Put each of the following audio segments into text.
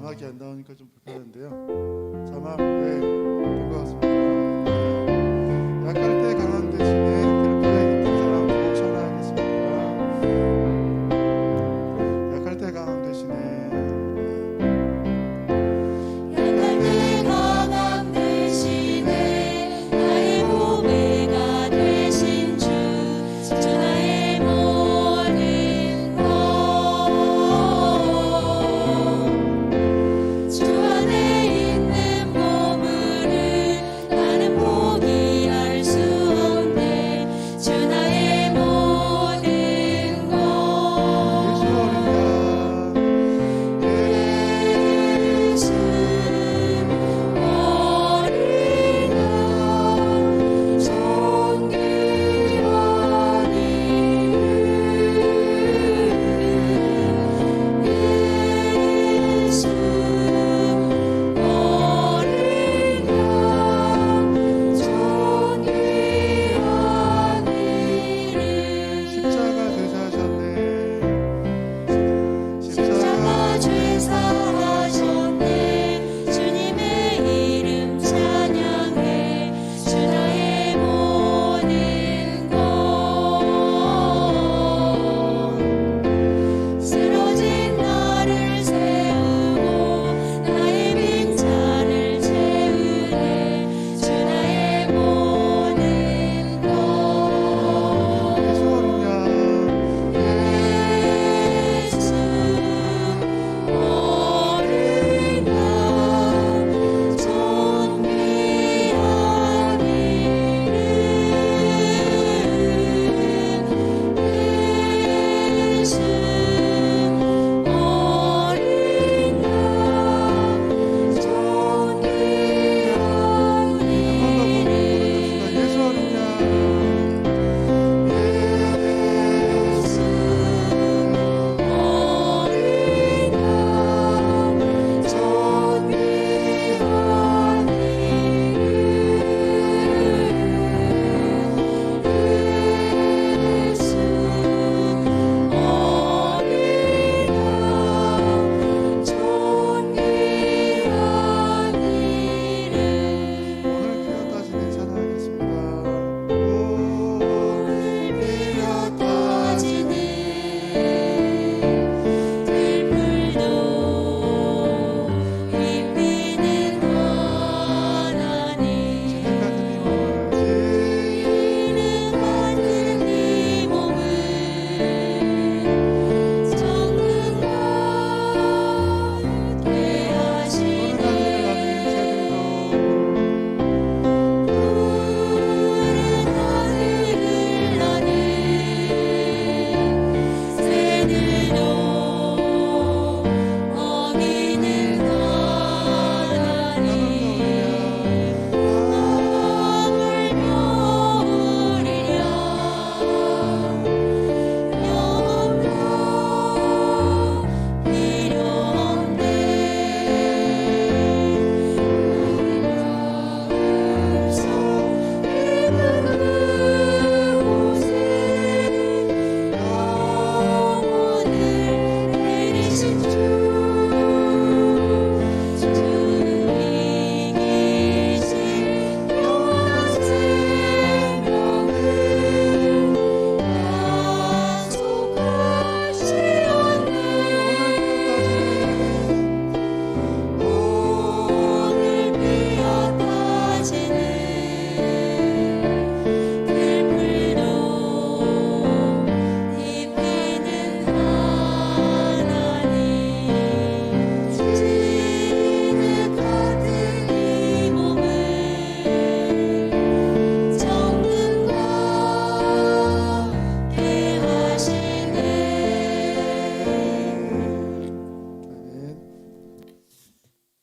음악이 안 나오니까 좀 불편한데요. 자막 된 것 같습니다. 네. 약할 때 강한 대신에 그룹에 있는 사람 꼭 전화하겠습니다. 약할 때 강한 대신에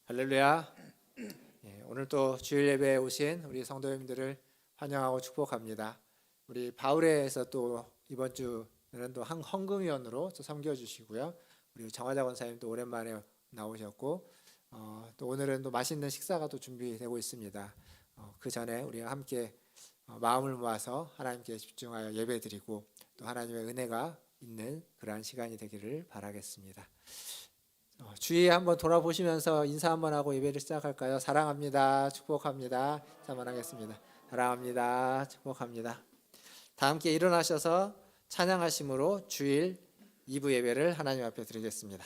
할렐루야. 오늘 또 주일 예배에 오신 우리 성도님들을 환영하고 축복합니다. 우리 바울회에서 또 이번 주는 또 헌금위원으로 또 섬겨주시고요. 우리 정화자 권사님도 오랜만에 나오셨고 또 오늘은 또 맛있는 식사가 또 준비되고 있습니다. 그 전에 우리가 함께 마음을 모아서 하나님께 집중하여 예배드리고 또 하나님의 은혜가 있는 그러한 시간이 되기를 바라겠습니다. 주위에 한번 돌아보시면서 인사 한번 하고 예배를 시작할까요? 사랑합니다. 축복합니다. 한번 하겠습니다. 사랑합니다. 축복합니다. 다 함께 일어나셔서 찬양하심으로 주일 2부 예배를 하나님 앞에 드리겠습니다.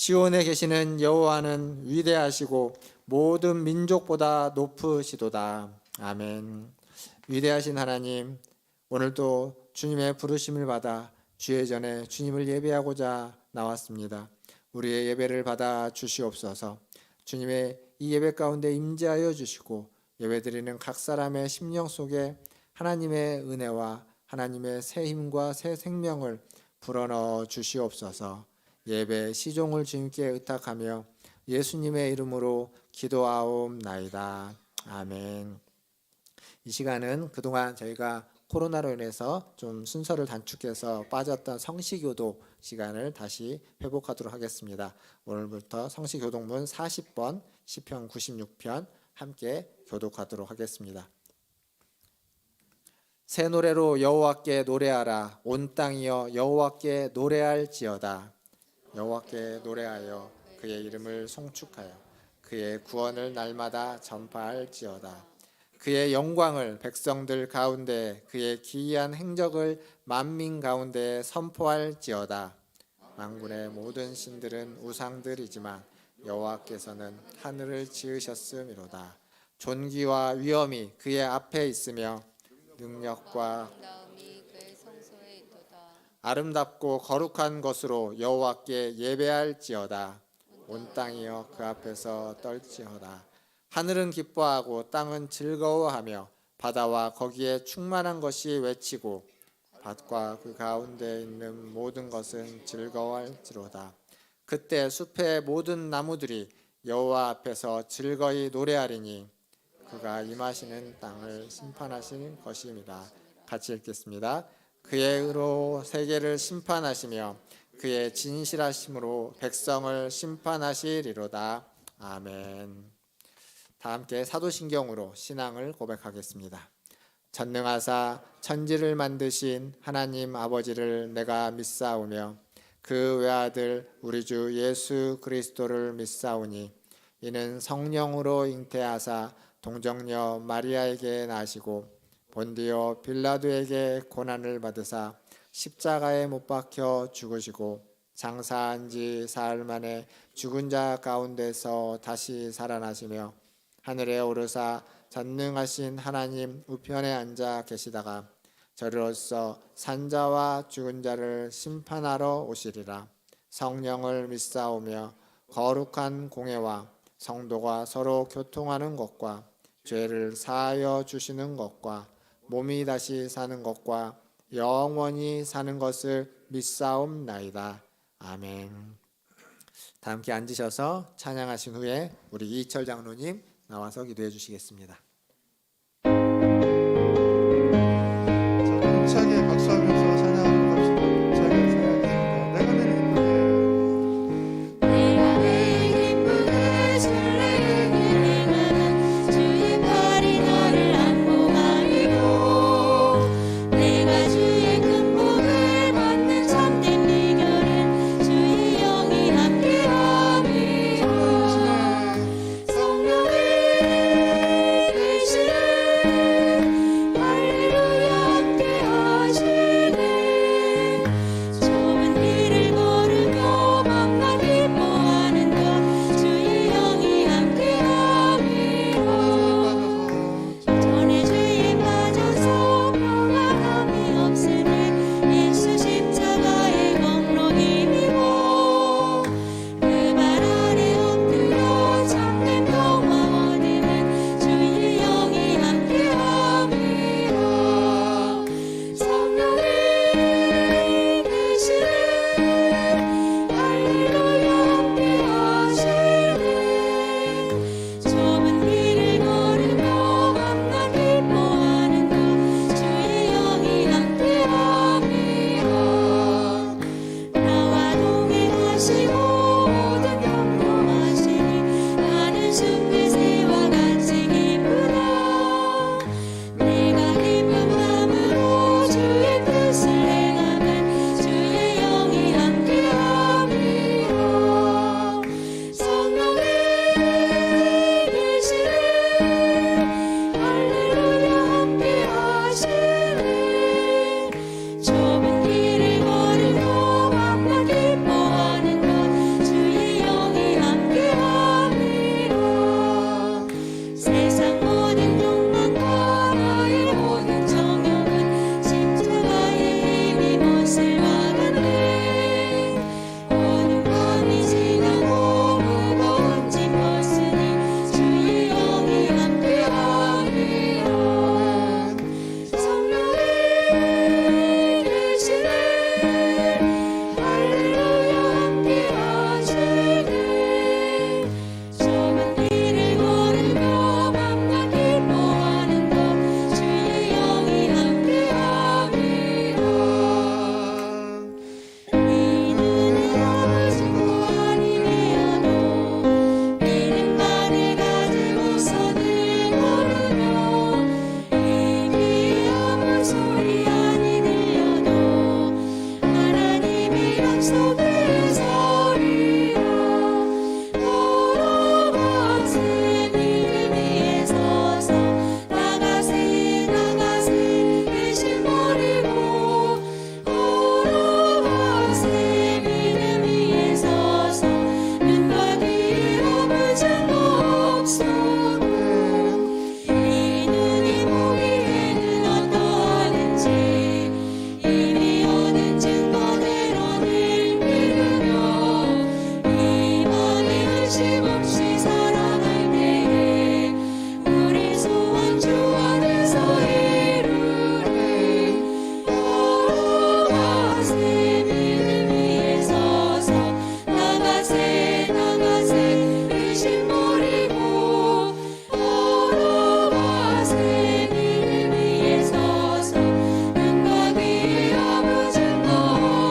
시온에 계시는 여호와는 위대하시고 모든 민족보다 높으시도다. 아멘. 위대하신 하나님, 오늘도 주님의 부르심을 받아 주의 전에 주님을 예배하고자 나왔습니다. 우리의 예배를 받아 주시옵소서. 주님의 이 예배 가운데 임재하여 주시고 예배드리는 각 사람의 심령 속에 하나님의 은혜와 하나님의 새 힘과 새 생명을 불어넣어 주시옵소서. 예배 시종을 주님께 의탁하며 예수님의 이름으로 기도하옵나이다. 아멘. 이 시간은 그동안 저희가 코로나로 인해서 좀 순서를 단축해서 빠졌던 성시교도 시간을 다시 회복하도록 하겠습니다. 오늘부터 성시교독문 40번, 시편 96편 함께 교독하도록 하겠습니다. 새 노래로 여호와께 노래하라. 온 땅이여 여호와께 노래할지어다. 여호와께 노래하여 그의 이름을 송축하여 그의 구원을 날마다 전파할지어다. 그의 영광을 백성들 가운데 그의 기이한 행적을 만민 가운데 선포할지어다. 만군의 모든 신들은 우상들이지만 여호와께서는 하늘을 지으셨음이로다. 존귀와 위엄이 그의 앞에 있으며 능력과 아름답고 거룩한 것으로 여호와께 예배할지어다. 온 땅이여 그 앞에서 떨지어다. 하늘은 기뻐하고 땅은 즐거워하며 바다와 거기에 충만한 것이 외치고 밭과 그 가운데 있는 모든 것은 즐거워할지로다. 그때 숲의 모든 나무들이 여호와 앞에서 즐거이 노래하리니 그가 임하시는 땅을 심판하실 것입니다. 같이 읽겠습니다. 그의 의로 세계를 심판하시며 그의 진실하심으로 백성을 심판하시리로다. 아멘. 다 함께 사도신경으로 신앙을 고백하겠습니다. 전능하사 천지를 만드신 하나님 아버지를 내가 믿사오며 그 외아들 우리 주 예수 그리스도를 믿사오니 이는 성령으로 잉태하사 동정녀 마리아에게 나시고 본디오 빌라도에게 고난을 받으사 십자가에 못 박혀 죽으시고 장사한 지 사흘 만에 죽은 자 가운데서 다시 살아나시며 하늘에 오르사 전능하신 하나님 우편에 앉아 계시다가 저리로서 산자와 죽은 자를 심판하러 오시리라. 성령을 믿사오며 거룩한 공회와 성도가 서로 교통하는 것과 죄를 사하여 주시는 것과 몸이 다시 사는 것과 영원히 사는 것을 믿사옵나이다. 아멘. 다 함께 앉으셔서 찬양하신 후에 우리 이철 장로님 나와서 기도해 주시겠습니다. 힘차게 박수하면서 찬양하는 갑시다. 저희가 찬양합니다. 내가 내 기쁨에 술래에게 행하는 주의 팔이 너를 안보하리고 내가 주의 큰 복을 받는 참된 비결은 주의 영이 함께함이라. 성령이 속에 서리라 걸어가세 믿음 위에 서서 나가세 나가세 의심 버리고 걸어가세 믿음 위에 서서 눈과 귀 아무증 없어도 이 눈이 보기에는 어떠하는지 이미 얻은 증거대로는 믿으며 이 맘에 의심 없이 살아갈 때에 우리 소원 주 안에서 이루리 걸어가세 믿음 위에 서서 나가세 나가세 의심 버리고 걸어가세 믿음 위에 서서 눈과 귀에 아무 증거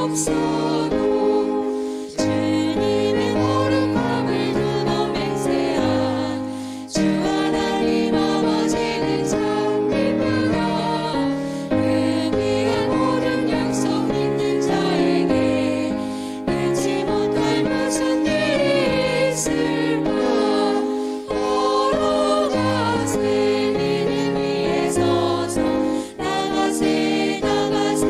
없어도 주님의 거룩함을 두고 맹세한 주 하나님 아버지는 참 기쁘다 그 귀한 모든 약속 믿는 자에게 잊지 못할 무슨 일이 있을까 걸어가세 믿음 위에 서서 나가세 나가세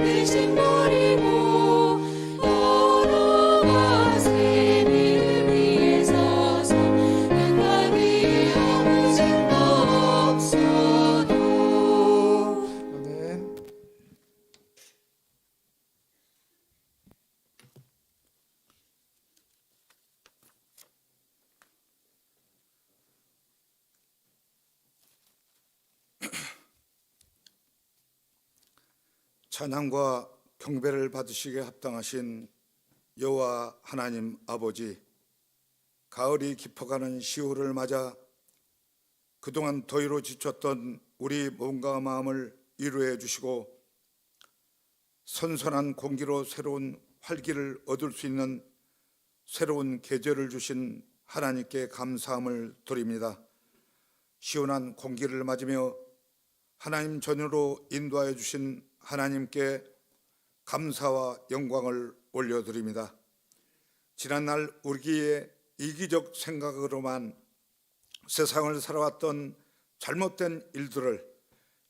의심 버리고 걸어가세 믿음 위에 서서 눈과 귀에 아무 증거 없어도 아멘. 찬양과 경배를 받으시기에 합당하신 여호와 하나님 아버지, 가을이 깊어가는 10월을 맞아 그동안 더위로 지쳤던 우리 몸과 마음을 위로해 주시고 선선한 공기로 새로운 활기를 얻을 수 있는 새로운 계절을 주신 하나님께 감사함을 드립니다. 시원한 공기를 맞으며 하나님 전으로 인도하여 주신 하나님께 감사와 영광을 올려드립니다. 지난날 우리의 이기적 생각으로만 세상을 살아왔던 잘못된 일들을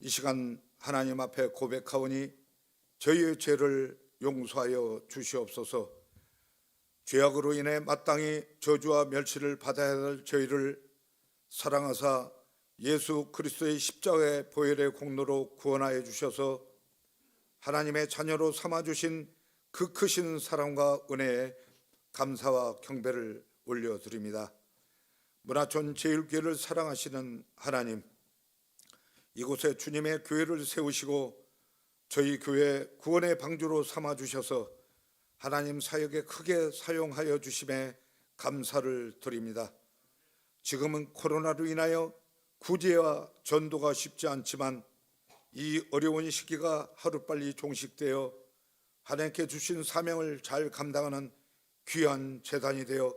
이 시간 하나님 앞에 고백하오니 저희의 죄를 용서하여 주시옵소서. 죄악으로 인해 마땅히 저주와 멸시를 받아야 할 저희를 사랑하사 예수 그리스도의 십자가의 보혈의 공로로 구원하여 주셔서 하나님의 자녀로 삼아주신 그 크신 사랑과 은혜에 감사와 경배를 올려드립니다. 문화촌 제1교회를 사랑하시는 하나님, 이곳에 주님의 교회를 세우시고 저희 교회 구원의 방주로 삼아주셔서 하나님 사역에 크게 사용하여 주심에 감사를 드립니다. 지금은 코로나로 인하여 구제와 전도가 쉽지 않지만 이 어려운 시기가 하루빨리 종식되어 하나님께 주신 사명을 잘 감당하는 귀한 재단이 되어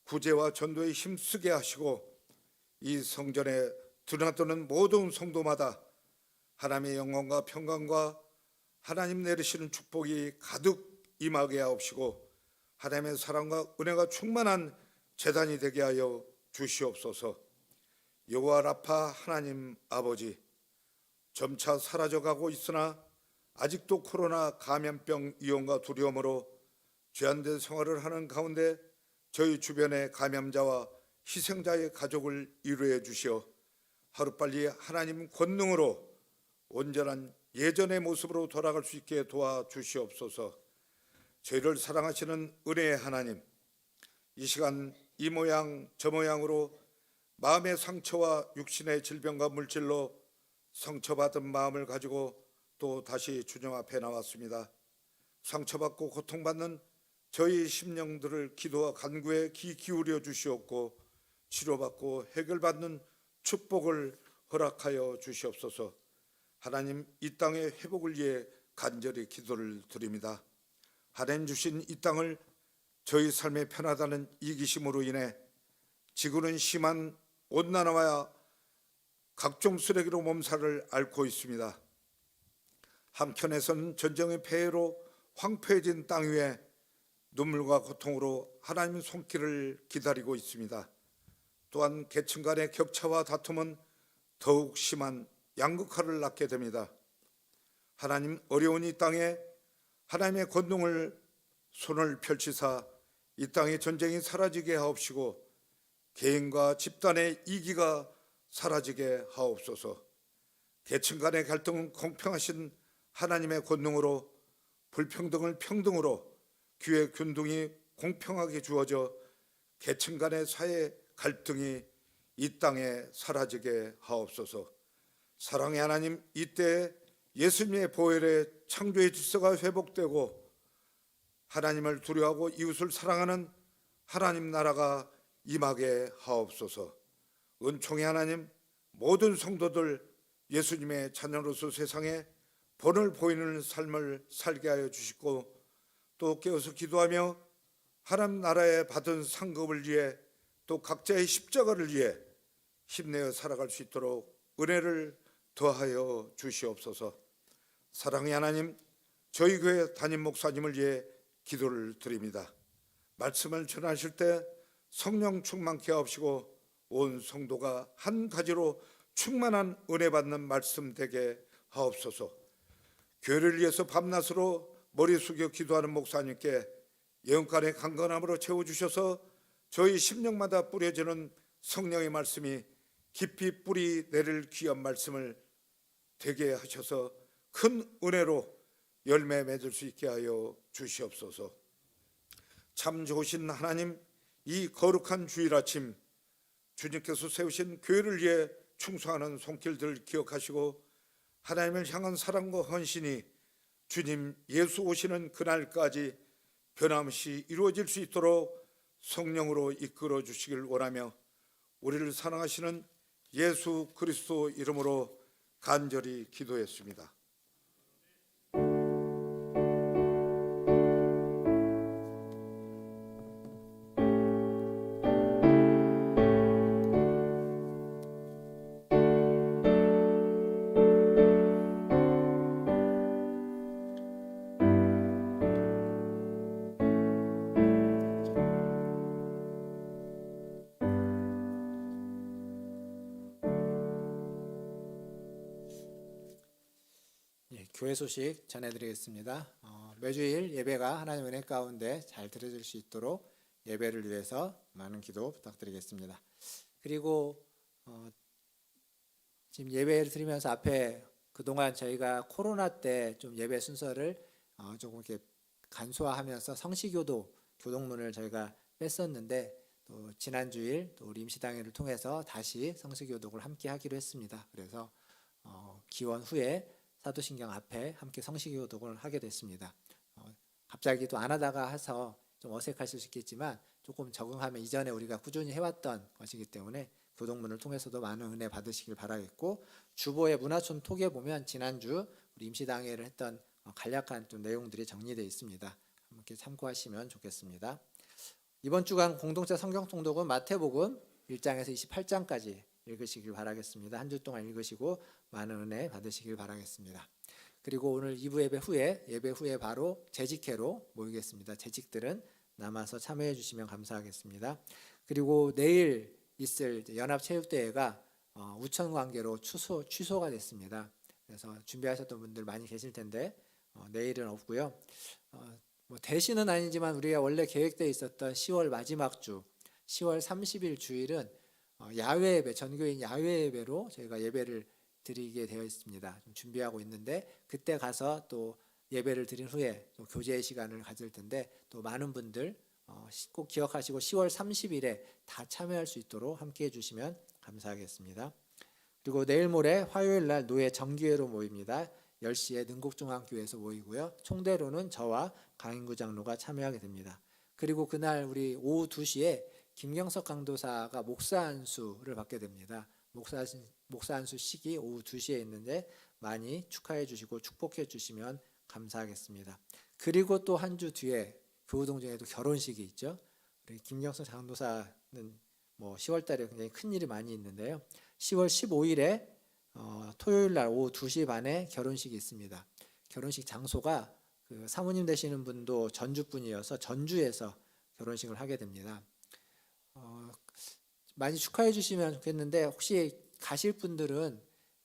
구제와 전도에 힘쓰게 하시고 이 성전에 드나드는 모든 성도마다 하나님의 영광과 평강과 하나님 내리시는 축복이 가득 임하게 하옵시고 하나님의 사랑과 은혜가 충만한 재단이 되게 하여 주시옵소서. 여호와 라파 하나님 아버지, 점차 사라져가고 있으나 아직도 코로나 감염병 위험과 두려움으로 죄안된 생활을 하는 가운데 저희 주변의 감염자와 희생자의 가족을 위로해 주시어 하루빨리 하나님 권능으로 온전한 예전의 모습으로 돌아갈 수 있게 도와주시옵소서. 저희를 사랑하시는 은혜의 하나님, 이 시간 이 모양 저 모양으로 마음의 상처와 육신의 질병과 물질로 상처받은 마음을 가지고 또 다시 주님 앞에 나왔습니다. 상처받고 고통받는 저희 심령들을 기도와 간구에 귀 기울여 주시옵고 치료받고 해결받는 축복을 허락하여 주시옵소서. 하나님, 이 땅의 회복을 위해 간절히 기도를 드립니다. 하나님 주신 이 땅을 저희 삶에 편하다는 이기심으로 인해 지구는 심한 온난화와 각종 쓰레기로 몸살을 앓고 있습니다. 한편에서는 전쟁의 폐해로 황폐해진 땅 위에 눈물과 고통으로 하나님의 손길을 기다리고 있습니다. 또한 계층 간의 격차와 다툼은 더욱 심한 양극화를 낳게 됩니다. 하나님, 어려운 이 땅에 하나님의 권능을 손을 펼치사 이 땅의 전쟁이 사라지게 하옵시고 개인과 집단의 이기가 사라지게 하옵소서. 계층 간의 갈등은 공평하신 하나님의 권능으로, 불평등을 평등으로, 기회 균등이 공평하게 주어져 계층 간의 사회 갈등이 이 땅에 사라지게 하옵소서. 사랑의 하나님, 이때 예수님의 보혈에 창조의 질서가 회복되고 하나님을 두려워하고 이웃을 사랑하는 하나님 나라가 임하게 하옵소서. 은총의 하나님, 모든 성도들 예수님의 자녀로서 세상에 본을 보이는 삶을 살게 하여 주시고, 또 깨어서 기도하며 하나님 나라에 받은 상급을 위해, 또 각자의 십자가를 위해 힘내어 살아갈 수 있도록 은혜를 더하여 주시옵소서. 사랑의 하나님, 저희 교회 담임 목사님을 위해 기도를 드립니다. 말씀을 전하실 때 성령 충만케 하옵시고 온 성도가 한 가지로 충만한 은혜 받는 말씀 되게 하옵소서. 교회를 위해서 밤낮으로 머리 숙여 기도하는 목사님께 영간의 강건함으로 채워주셔서 저희 심령마다 뿌려지는 성령의 말씀이 깊이 뿌리 내릴 귀한 말씀을 되게 하셔서 큰 은혜로 열매 맺을 수 있게 하여 주시옵소서. 참 좋으신 하나님, 이 거룩한 주일 아침 주님께서 세우신 교회를 위해 충성하는 손길들 기억하시고 하나님을 향한 사랑과 헌신이 주님 예수 오시는 그날까지 변함없이 이루어질 수 있도록 성령으로 이끌어 주시길 원하며 우리를 사랑하시는 예수 그리스도 이름으로 간절히 기도했습니다. 교회 소식 전해드리겠습니다. 매주일 예배가 하나님 은혜 가운데 잘 드려질 수 있도록 예배를 위해서 많은 기도 부탁드리겠습니다. 그리고 지금 예배를 드리면서 앞에 그동안 저희가 코로나 때 좀 예배 순서를 조금 이렇게 간소화하면서 성시교도 교동문을 저희가 뺐었는데, 또 지난주일 또 우리 임시당회를 통해서 다시 성시교독을 함께 하기로 했습니다. 그래서 기원 후에 사도신경 앞에 함께 성시교독을 하게 됐습니다. 갑자기 또 안 하다가 해서 좀 어색하실 수 있겠지만 조금 적응하면 이전에 우리가 꾸준히 해왔던 것이기 때문에 교동문을 통해서도 많은 은혜 받으시길 바라겠고, 주보의 문화촌 톡에 보면 지난주 우리 임시당회를 했던 간략한 좀 내용들이 정리되어 있습니다. 함께 참고하시면 좋겠습니다. 이번 주간 공동체 성경 통독은 마태복음 1장에서 28장까지 읽으시길 바라겠습니다. 한 주 동안 읽으시고 많은 은혜 받으시길 바라겠습니다. 그리고 오늘 2부 예배 후에 바로 재직회로 모이겠습니다. 재직들은 남아서 참여해 주시면 감사하겠습니다. 그리고 내일 있을 연합체육대회가 우천 관계로 취소가 됐습니다. 그래서 준비하셨던 분들 많이 계실 텐데 내일은 없고요. 대신은 아니지만 우리가 원래 계획되어 있었던 10월 마지막 주 10월 30일 주일은 야외 예배, 전교인 야외 예배로 저희가 예배를 드리게 되어 있습니다. 좀 준비하고 있는데 그때 가서 또 예배를 드린 후에 또 교제의 시간을 가질 텐데, 또 많은 분들 꼭 기억하시고 10월 30일에 다 참여할 수 있도록 함께 해주시면 감사하겠습니다. 그리고 내일 모레 화요일 날 노예 정기회로 모입니다. 10시에 능곡중앙교회에서 모이고요. 총대로는 저와 강인구 장로가 참여하게 됩니다. 그리고 그날 우리 오후 2시에 김경석 강도사가 목사 안수를 받게 됩니다. 목사 안수식이 오후 2시에 있는데 많이 축하해 주시고 축복해 주시면 감사하겠습니다. 그리고 또 한 주 뒤에 교우동정에도 결혼식이 있죠. 우리 김경석 장도사는 10월 달에 굉장히 큰 일이 많이 있는데요. 10월 15일에 토요일 날 오후 2시 반에 결혼식이 있습니다. 결혼식 장소가 그 사모님 되시는 분도 전주 분이어서 전주에서 결혼식을 하게 됩니다. 많이 축하해 주시면 좋겠는데 혹시 가실 분들은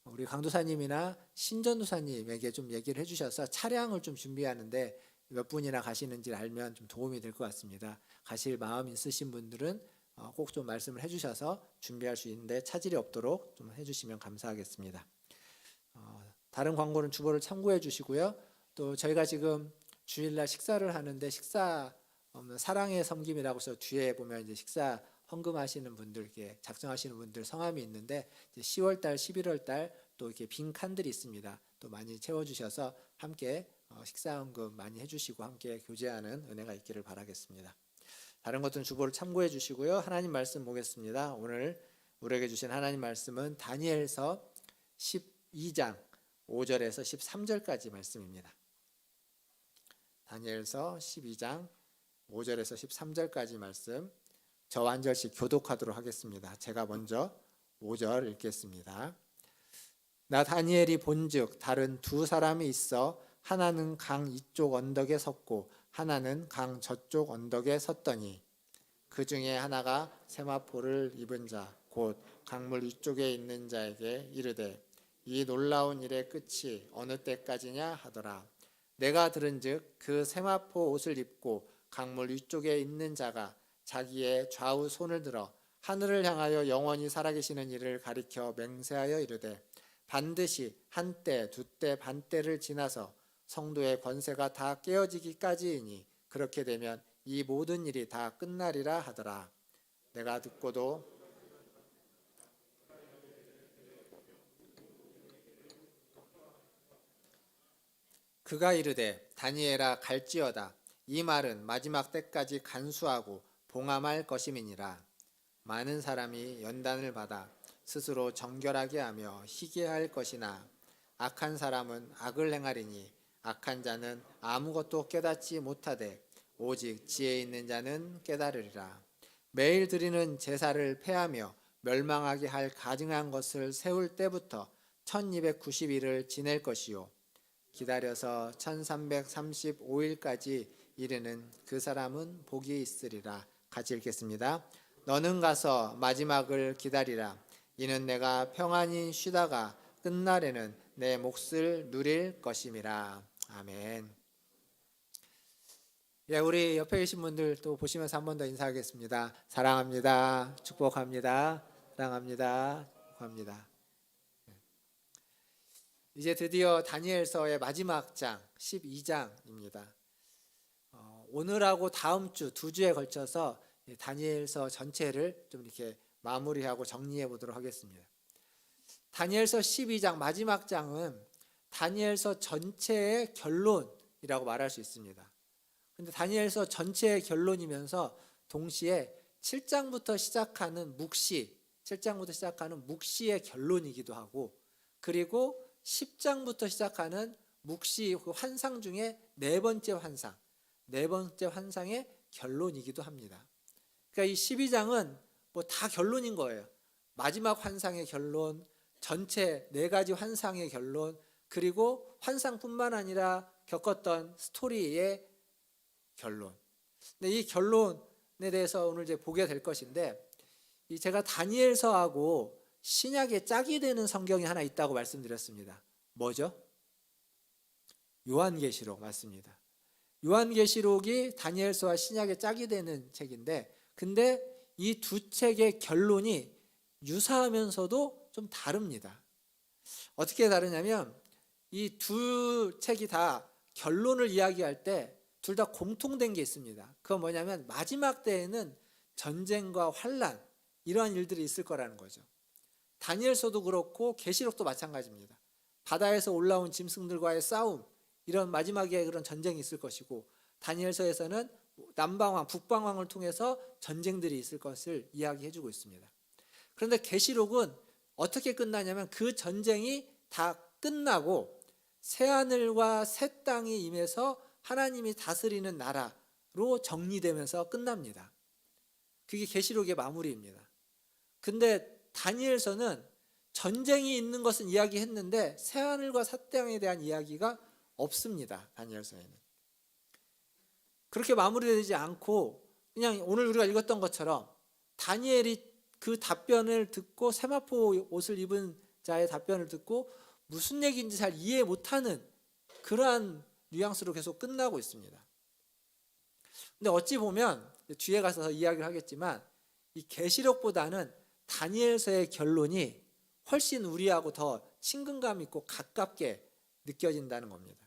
우리 강도사님이나 신전도사님에게 좀 얘기를 해주셔서 차량을 좀 준비하는데 몇 분이나 가시는지 알면 좀 도움이 될 것 같습니다. 가실 마음 있으신 분들은 꼭 좀 말씀을 해주셔서 준비할 수 있는데 차질이 없도록 좀 해주시면 감사하겠습니다. 다른 광고는 주보를 참고해 주시고요. 또 저희가 지금 주일날 식사를 하는데 식사 사랑의 섬김이라고 해서 뒤에 보면 이제 식사 헌금하시는 분들, 이렇게 작성하시는 분들 성함이 있는데 이제 10월달, 11월달 또 이렇게 빈 칸들이 있습니다. 또 많이 채워주셔서 함께 식사 헌금 많이 해주시고 함께 교제하는 은혜가 있기를 바라겠습니다. 다른 것들은 주보를 참고해 주시고요. 하나님 말씀 보겠습니다. 오늘 우리에게 주신 하나님 말씀은 다니엘서 12장 5절에서 13절까지 말씀입니다. 다니엘서 12장 5절에서 13절까지 말씀 저와 한 절씩 교독하도록 하겠습니다. 제가 먼저 5절 읽겠습니다. 나 다니엘이 본즉 다른 두 사람이 있어 하나는 강 이쪽 언덕에 섰고 하나는 강 저쪽 언덕에 섰더니 그 중에 하나가 세마포를 입은 자 곧 강물 위쪽에 있는 자에게 이르되 이 놀라운 일의 끝이 어느 때까지냐 하더라. 내가 들은즉 그 세마포 옷을 입고 강물 위쪽에 있는 자가 자기의 좌우 손을 들어 하늘을 향하여 영원히 살아계시는 이를 가리켜 맹세하여 이르되 반드시 한때 두때 반때를 지나서 성도의 권세가 다 깨어지기까지이니 그렇게 되면 이 모든 일이 다 끝나리라 하더라. 내가 듣고도 그가 이르되 다니엘아 갈지어다. 이 말은 마지막 때까지 간수하고 봉함할 것임이니라. 많은 사람이 연단을 받아 스스로 정결하게 하며 희게 할 것이나 악한 사람은 악을 행하리니 악한 자는 아무것도 깨닫지 못하되 오직 지혜 있는 자는 깨달으리라. 매일 드리는 제사를 폐하며 멸망하게 할 가증한 것을 세울 때부터 1290일을 지낼 것이요 기다려서 1335일까지 이르는 그 사람은 복이 있으리라. 같이 읽겠습니다. 너는 가서 마지막을 기다리라. 이는 내가 평안히 쉬다가 끝날에는 내 몫을 누릴 것임이라. 아멘. 예, 우리 옆에 계신 분들 또 보시면서 한 번 더 인사하겠습니다. 사랑합니다. 축복합니다. 사랑합니다. 축복합니다. 이제 드디어 다니엘서의 마지막 장 12장입니다. 오늘하고 다음 주 두 주에 걸쳐서 다니엘서 전체를 좀 이렇게 마무리하고 정리해 보도록 하겠습니다. 다니엘서 12장 마지막 장은 다니엘서 전체의 결론이라고 말할 수 있습니다. 근데 다니엘서 전체의 결론이면서 동시에 7장부터 시작하는 묵시의 결론이기도 하고 그리고 10장부터 시작하는 묵시 그 환상 중에 네 번째 환상의 결론이기도 합니다. 그러니까 이 12장은 뭐 다 결론인 거예요. 마지막 환상의 결론, 전체 네 가지 환상의 결론, 그리고 환상뿐만 아니라 겪었던 스토리의 결론. 근데 이 결론에 대해서 오늘 이제 보게 될 것인데, 제가 다니엘서하고 신약의 짝이 되는 성경이 하나 있다고 말씀드렸습니다. 뭐죠? 요한계시록 맞습니다. 요한계시록이 다니엘서와 신약의 짝이 되는 책인데, 근데 이 두 책의 결론이 유사하면서도 좀 다릅니다. 어떻게 다르냐면 이 두 책이 다 결론을 이야기할 때 둘 다 공통된 게 있습니다. 그건 뭐냐면 마지막 때에는 전쟁과 환란 이러한 일들이 있을 거라는 거죠. 다니엘서도 그렇고 계시록도 마찬가지입니다. 바다에서 올라온 짐승들과의 싸움, 이런 마지막에 그런 전쟁이 있을 것이고, 다니엘서에서는 남방왕, 북방왕을 통해서 전쟁들이 있을 것을 이야기해 주고 있습니다. 그런데 계시록은 어떻게 끝나냐면 그 전쟁이 다 끝나고 새하늘과 새 땅이 임해서 하나님이 다스리는 나라로 정리되면서 끝납니다. 그게 계시록의 마무리입니다. 근데 다니엘서는 전쟁이 있는 것은 이야기했는데 새하늘과 새 땅에 대한 이야기가 없습니다. 다니엘서에는. 그렇게 마무리되지 않고 그냥 오늘 우리가 읽었던 것처럼 다니엘이 그 답변을 듣고 세마포 옷을 입은 자의 답변을 듣고 무슨 얘기인지 잘 이해 못하는 그러한 뉘앙스로 계속 끝나고 있습니다. 근데 어찌 보면 뒤에 가서 이야기를 하겠지만 이 계시록보다는 다니엘서의 결론이 훨씬 우리하고 더 친근감 있고 가깝게 느껴진다는 겁니다.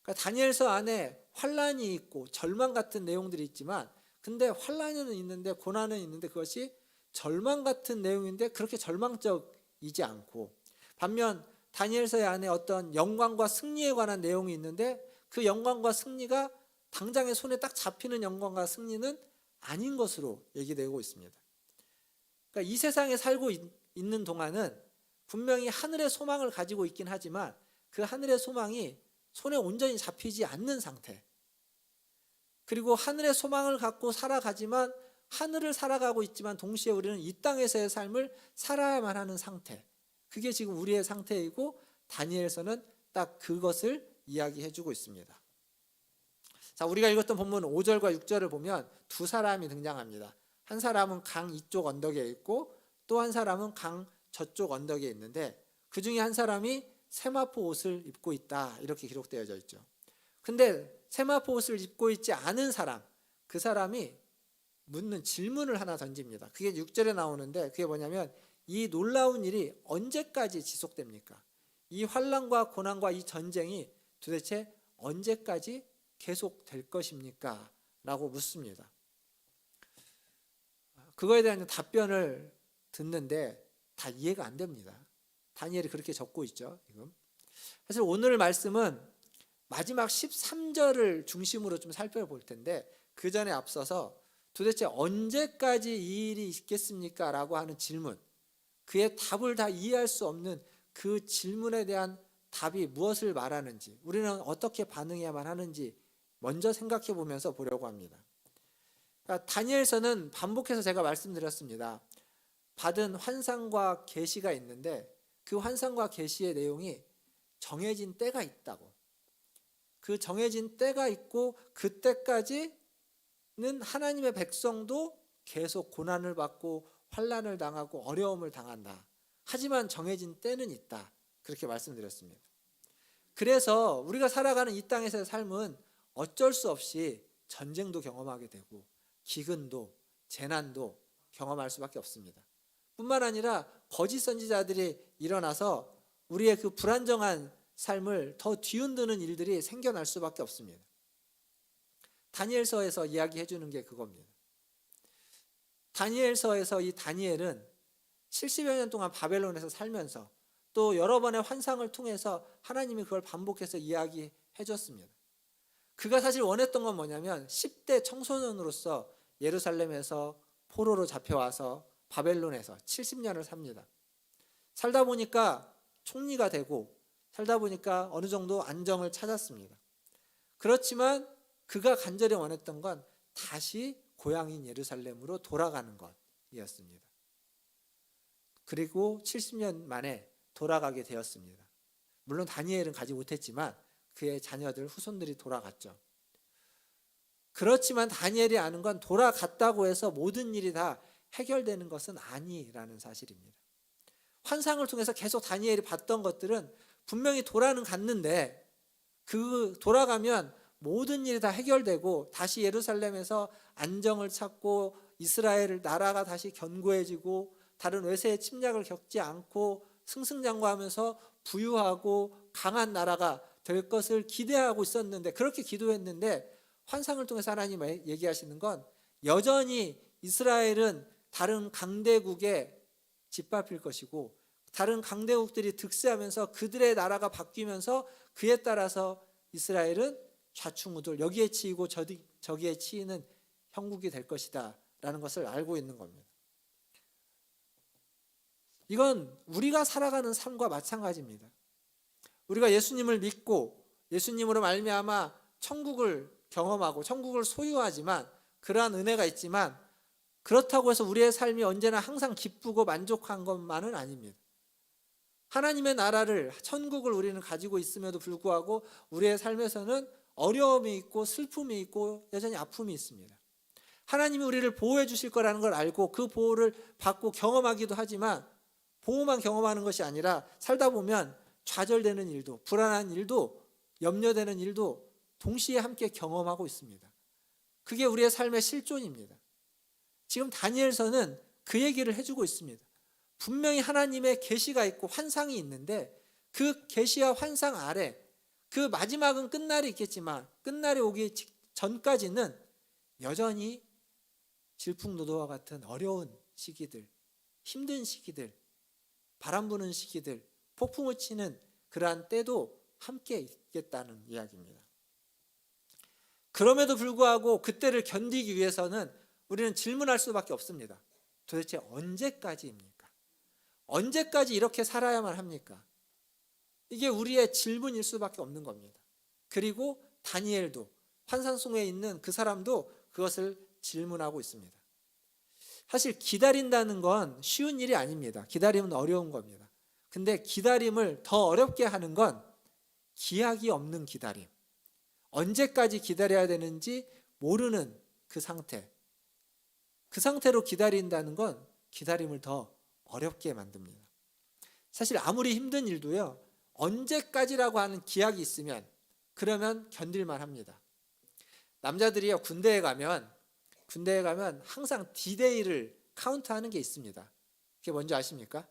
그러니까 다니엘서 안에 환란이 있고 절망 같은 내용들이 있지만 근데 환란은 있는데 고난은 있는데 그것이 절망 같은 내용인데 그렇게 절망적이지 않고 반면 다니엘서의 안에 어떤 영광과 승리에 관한 내용이 있는데 그 영광과 승리가 당장의 손에 딱 잡히는 영광과 승리는 아닌 것으로 얘기되고 있습니다. 그러니까 이 세상에 살고 있는 동안은 분명히 하늘의 소망을 가지고 있긴 하지만 그 하늘의 소망이 손에 온전히 잡히지 않는 상태, 그리고 하늘의 소망을 갖고 살아가지만 하늘을 살아가고 있지만 동시에 우리는 이 땅에서의 삶을 살아야만 하는 상태, 그게 지금 우리의 상태이고 다니엘서는 딱 그것을 이야기해 주고 있습니다. 자, 우리가 읽었던 본문 5절과 6절을 보면 두 사람이 등장합니다. 한 사람은 강 이쪽 언덕에 있고 또 한 사람은 강 저쪽 언덕에 있는데 그 중에 한 사람이 세마포 옷을 입고 있다 이렇게 기록되어져 있죠. 근데 세마포 옷을 입고 있지 않은 사람, 그 사람이 묻는 질문을 하나 던집니다. 그게 6절에 나오는데 그게 뭐냐면 이 놀라운 일이 언제까지 지속됩니까? 이 환난과 고난과 이 전쟁이 도대체 언제까지 계속될 것입니까? 라고 묻습니다. 그거에 대한 답변을 듣는데 다 이해가 안 됩니다. 다니엘이 그렇게 적고 있죠. 지금. 사실 오늘 말씀은 마지막 13절을 중심으로 좀 살펴볼 텐데 그 전에 앞서서 도대체 언제까지 이 일이 있겠습니까? 라고 하는 질문, 그의 답을 다 이해할 수 없는 그 질문에 대한 답이 무엇을 말하는지, 우리는 어떻게 반응해야만 하는지 먼저 생각해 보면서 보려고 합니다. 그러니까 다니엘서는 반복해서 제가 말씀드렸습니다. 받은 환상과 계시가 있는데 그 환상과 계시의 내용이 정해진 때가 있다고. 그 정해진 때가 있고 그 때까지는 하나님의 백성도 계속 고난을 받고 환난을 당하고 어려움을 당한다. 하지만 정해진 때는 있다. 그렇게 말씀드렸습니다. 그래서 우리가 살아가는 이 땅에서의 삶은 어쩔 수 없이 전쟁도 경험하게 되고 기근도 재난도 경험할 수밖에 없습니다. 뿐만 아니라 거짓 선지자들이 일어나서 우리의 그 불안정한 삶을 더 뒤흔드는 일들이 생겨날 수밖에 없습니다. 다니엘서에서 이야기해 주는 게 그겁니다. 다니엘서에서 이 다니엘은 70여 년 동안 바벨론에서 살면서 또 여러 번의 환상을 통해서 하나님이 그걸 반복해서 이야기해 줬습니다. 그가 사실 원했던 건 뭐냐면 10대 청소년으로서 예루살렘에서 포로로 잡혀와서 바벨론에서 70년을 삽니다. 살다 보니까 총리가 되고 살다 보니까 어느 정도 안정을 찾았습니다. 그렇지만 그가 간절히 원했던 건 다시 고향인 예루살렘으로 돌아가는 것이었습니다. 그리고 70년 만에 돌아가게 되었습니다. 물론 다니엘은 가지 못했지만 그의 자녀들, 후손들이 돌아갔죠. 그렇지만 다니엘이 아는 건 돌아갔다고 해서 모든 일이 다 해결되는 것은 아니라는 사실입니다. 환상을 통해서 계속 다니엘이 봤던 것들은 분명히 돌아는 갔는데 그 돌아가면 모든 일이 다 해결되고 다시 예루살렘에서 안정을 찾고 이스라엘 나라가 다시 견고해지고 다른 외세의 침략을 겪지 않고 승승장구하면서 부유하고 강한 나라가 될 것을 기대하고 있었는데, 그렇게 기도했는데 환상을 통해서 하나님 얘기하시는 건 여전히 이스라엘은 다른 강대국에 짓밟힐 것이고 다른 강대국들이 득세하면서 그들의 나라가 바뀌면서 그에 따라서 이스라엘은 좌충우돌, 여기에 치이고 저기에 치이는 형국이 될 것이다 라는 것을 알고 있는 겁니다. 이건 우리가 살아가는 삶과 마찬가지입니다. 우리가 예수님을 믿고 예수님으로 말미암아 천국을 경험하고 천국을 소유하지만 그러한 은혜가 있지만 그렇다고 해서 우리의 삶이 언제나 항상 기쁘고 만족한 것만은 아닙니다. 하나님의 나라를, 천국을 우리는 가지고 있음에도 불구하고 우리의 삶에서는 어려움이 있고 슬픔이 있고 여전히 아픔이 있습니다. 하나님이 우리를 보호해 주실 거라는 걸 알고 그 보호를 받고 경험하기도 하지만 보호만 경험하는 것이 아니라 살다 보면 좌절되는 일도 불안한 일도 염려되는 일도 동시에 함께 경험하고 있습니다. 그게 우리의 삶의 실존입니다. 지금 다니엘서는 그 얘기를 해주고 있습니다. 분명히 하나님의 계시가 있고 환상이 있는데 그 계시와 환상 아래 그 마지막은 끝날이 있겠지만 끝날이 오기 전까지는 여전히 질풍노도와 같은 어려운 시기들, 힘든 시기들, 바람 부는 시기들, 폭풍을 치는 그러한 때도 함께 있겠다는 이야기입니다. 그럼에도 불구하고 그때를 견디기 위해서는 우리는 질문할 수밖에 없습니다. 도대체 언제까지입니까? 언제까지 이렇게 살아야만 합니까? 이게 우리의 질문일 수밖에 없는 겁니다. 그리고 다니엘도 환상 속에 있는 그 사람도 그것을 질문하고 있습니다. 사실 기다린다는 건 쉬운 일이 아닙니다. 기다림은 어려운 겁니다. 근데 기다림을 더 어렵게 하는 건 기약이 없는 기다림. 언제까지 기다려야 되는지 모르는 그 상태. 그 상태로 기다린다는 건 기다림을 더 어렵게 만듭니다. 사실 아무리 힘든 일도요, 언제까지라고 하는 기약이 있으면 그러면 견딜만 합니다. 남자들이요, 군대에 가면 항상 D-Day를 카운트하는 게 있습니다. 그게 뭔지 아십니까?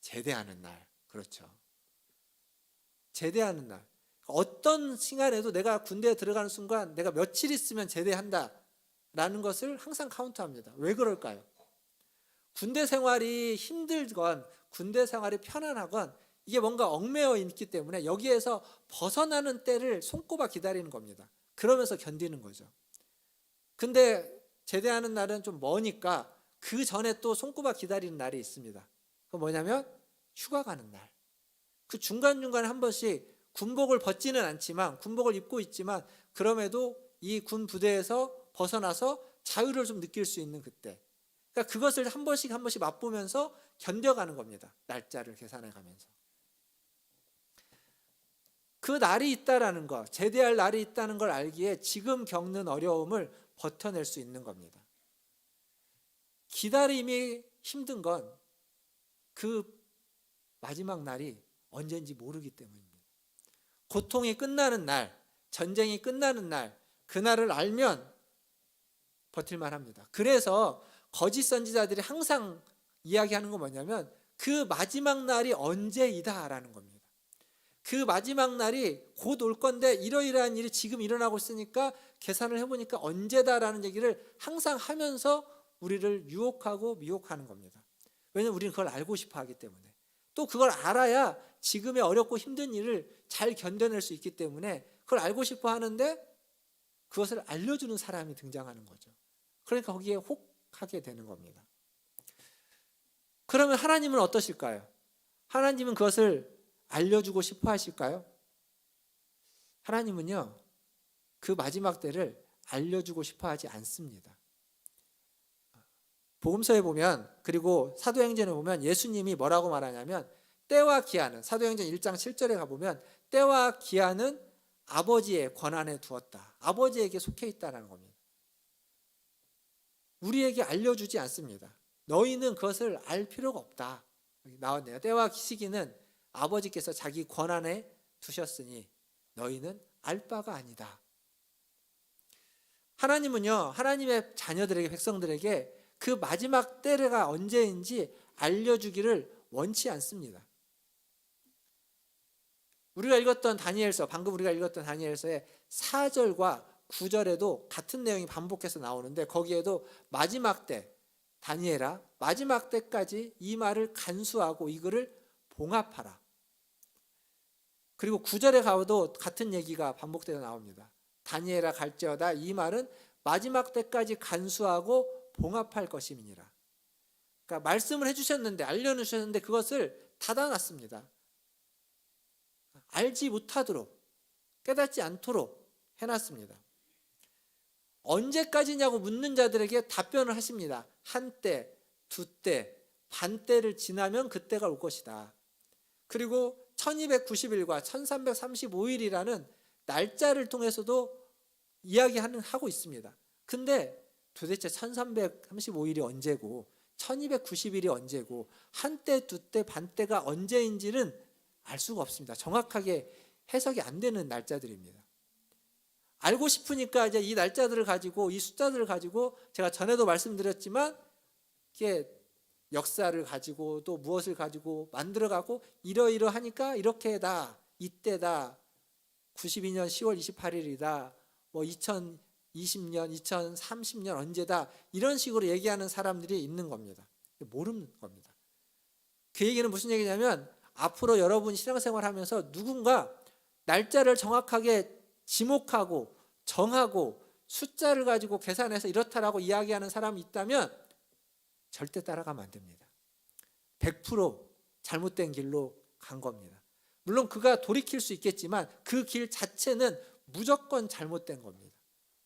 제대하는 날. 그렇죠. 제대하는 날. 어떤 시간에도 내가 군대에 들어가는 순간 내가 며칠 있으면 제대한다 라는 것을 항상 카운트합니다. 왜 그럴까요? 군대 생활이 힘들건 군대 생활이 편안하건 이게 뭔가 얽매여 있기 때문에 여기에서 벗어나는 때를 손꼽아 기다리는 겁니다. 그러면서 견디는 거죠. 근데 제대하는 날은 좀 머니까 그 전에 또 손꼽아 기다리는 날이 있습니다. 그건 뭐냐면 휴가 가는 날. 그 중간중간에 한 번씩 군복을 벗지는 않지만 군복을 입고 있지만 그럼에도 이 군 부대에서 벗어나서 자유를 좀 느낄 수 있는 그때. 그러니까 그것을 한 번씩 맛보면서 견뎌가는 겁니다. 날짜를 계산해 가면서. 그 날이 있다라는 것, 제대할 날이 있다는 걸 알기에 지금 겪는 어려움을 버텨낼 수 있는 겁니다. 기다림이 힘든 건 그 마지막 날이 언제인지 모르기 때문입니다. 고통이 끝나는 날, 전쟁이 끝나는 날, 그날을 알면 버틸만 합니다. 그래서 거짓 선지자들이 항상 이야기하는 건 뭐냐면 그 마지막 날이 언제이다라는 겁니다. 그 마지막 날이 곧 올 건데 이러이러한 일이 지금 일어나고 있으니까 계산을 해보니까 언제다라는 얘기를 항상 하면서 우리를 유혹하고 미혹하는 겁니다. 왜냐하면 우리는 그걸 알고 싶어 하기 때문에. 또 그걸 알아야 지금의 어렵고 힘든 일을 잘 견뎌낼 수 있기 때문에 그걸 알고 싶어 하는데 그것을 알려주는 사람이 등장하는 거죠. 그러니까 거기에 혹하게 되는 겁니다. 그러면 하나님은 어떠실까요? 하나님은 그것을 알려주고 싶어 하실까요? 하나님은요, 그 마지막 때를 알려주고 싶어 하지 않습니다. 복음서에 보면, 그리고 사도행전에 보면 예수님이 뭐라고 말하냐면 때와 기한은, 사도행전 1장 7절에 가보면 때와 기한은 아버지의 권한에 두었다. 아버지에게 속해 있다는 겁니다. 우리에게 알려주지 않습니다. 너희는 그것을 알 필요가 없다. 여기 나왔네요. 때와 시기는 아버지께서 자기 권한에 두셨으니 너희는 알 바가 아니다. 하나님은요, 하나님의 자녀들에게, 백성들에게 그 마지막 때가 언제인지 알려주기를 원치 않습니다. 우리가 읽었던 다니엘서, 방금 우리가 읽었던 다니엘서의 4절과 9절에도 같은 내용이 반복해서 나오는데 거기에도 마지막 때, 다니엘아 마지막 때까지 이 말을 간수하고 이 글을 봉합하라. 그리고 9절에 가도 같은 얘기가 반복돼서 나옵니다. 다니엘아 갈지어다 이 말은 마지막 때까지 간수하고 봉합할 것임이니라. 그러니까 말씀을 해주셨는데, 알려주셨는데 그것을 닫아놨습니다. 알지 못하도록, 깨닫지 않도록 해놨습니다. 언제까지냐고 묻는 자들에게 답변을 하십니다. 한때, 두때, 반때를 지나면 그때가 올 것이다. 그리고 1290일과 1335일이라는 날짜를 통해서도 하고 있습니다. 근데 도대체 1335일이 언제고 1290일이 언제고 한때 두때 반때가 언제인지는 알 수가 없습니다. 정확하게 해석이 안 되는 날짜들입니다. 알고 싶으니까 이제 이 날짜들을 가지고 이 숫자들을 가지고 제가 전에도 말씀드렸지만 이게 역사를 가지고 또 무엇을 가지고 만들어가고 이러이러하니까 이렇게다 이때다 92년 10월 28일이다 뭐 2020년 2030년 언제다 이런 식으로 얘기하는 사람들이 있는 겁니다. 모르는 겁니다. 그 얘기는 무슨 얘기냐면 앞으로 여러분 신앙생활 하면서 누군가 날짜를 정확하게 지목하고 정하고 숫자를 가지고 계산해서 이렇다라고 이야기하는 사람이 있다면 절대 따라가면 안 됩니다. 100% 잘못된 길로 간 겁니다. 물론 그가 돌이킬 수 있겠지만 그 길 자체는 무조건 잘못된 겁니다.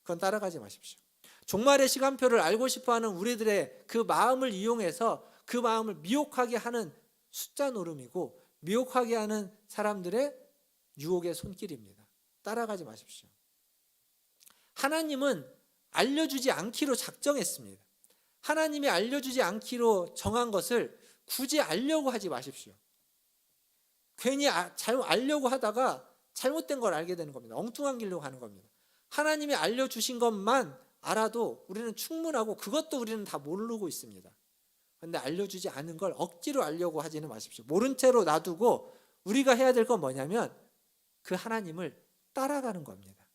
그건 따라가지 마십시오. 종말의 시간표를 알고 싶어하는 우리들의 그 마음을 이용해서 그 마음을 미혹하게 하는 숫자 노름이고 미혹하게 하는 사람들의 유혹의 손길입니다. 따라가지 마십시오. 하나님은 알려주지 않기로 작정했습니다. 하나님이 알려주지 않기로 정한 것을 굳이 알려고 하지 마십시오. 괜히 알려고 하다가 잘못된 걸 알게 되는 겁니다. 엉뚱한 길로 가는 겁니다. 하나님이 알려주신 것만 알아도 우리는 충분하고 그것도 우리는 다 모르고 있습니다. 그런데 알려주지 않은 걸 억지로 알려고 하지는 마십시오. 모른 채로 놔두고 우리가 해야 될 건 뭐냐면 그 하나님을 따라가는 겁니다.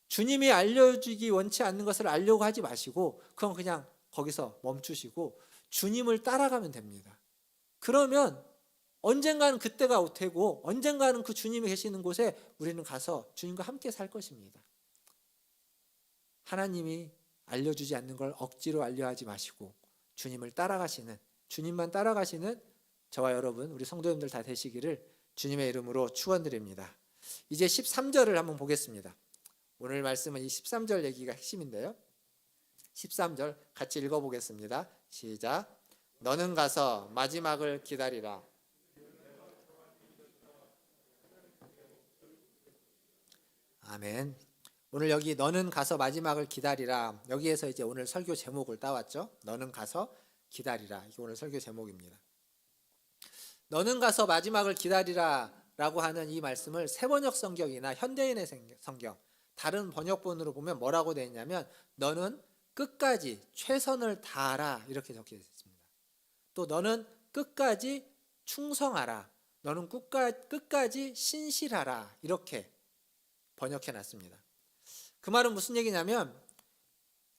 주님이 알려주기 원치 않는 것을 알려고 하지 마시고 그건 그냥 거기서 멈추시고 주님을 따라가면 됩니다. 그러면 언젠가는 그때가 되고 언젠가는 그 주님이 계시는 곳에 우리는 가서 주님과 함께 살 것입니다. 하나님이 알려주지 않는 걸 억지로 알려하지 마시고 주님을 따라가시는 주님만 따라가시는 저와 여러분 우리 성도님들 다 되시기를 주님의 이름으로 축원드립니다. 이제 13절을 한번 보겠습니다. 오늘 말씀은 이 13절 얘기가 핵심인데요. 13절 같이 읽어보겠습니다. 시작. 너는 가서 마지막을 기다리라. 아멘. 오늘 여기 너는 가서 마지막을 기다리라. 여기에서 이제 오늘 설교 제목을 따왔죠. 너는 가서 기다리라. 이게 오늘 설교 제목입니다. 너는 가서 마지막을 기다리라 라고 하는 이 말씀을 새번역 성경이나 현대인의 성경 다른 번역본으로 보면 뭐라고 되어 있냐면 너는 끝까지 최선을 다하라 이렇게 적혀 있습니다. 또 너는 끝까지 충성하라. 너는 끝까지 신실하라 이렇게 번역해 놨습니다. 그 말은 무슨 얘기냐면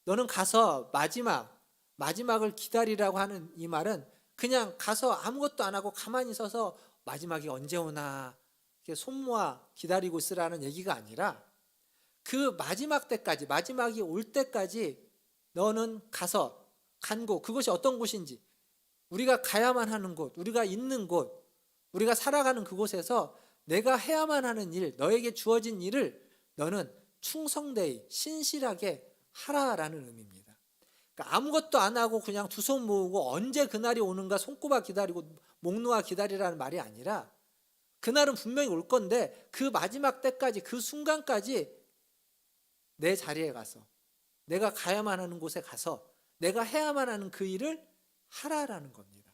너는 가서 마지막을 기다리라고 하는 이 말은 그냥 가서 아무것도 안 하고 가만히 서서 마지막이 언제 오나 이렇게 손 모아 기다리고 있으라는 얘기가 아니라 그 마지막 때까지 마지막이 올 때까지 너는 가서 간 곳 그것이 어떤 곳인지 우리가 가야만 하는 곳 우리가 있는 곳 우리가 살아가는 그곳에서 내가 해야만 하는 일 너에게 주어진 일을 너는 충성되이 신실하게 하라라는 의미입니다. 그러니까 아무것도 안 하고 그냥 두 손 모으고 언제 그날이 오는가 손꼽아 기다리고 목 놓아 기다리라는 말이 아니라 그날은 분명히 올 건데 그 마지막 때까지 그 순간까지 내 자리에 가서 내가 가야만 하는 곳에 가서 내가 해야만 하는 그 일을 하라라는 겁니다.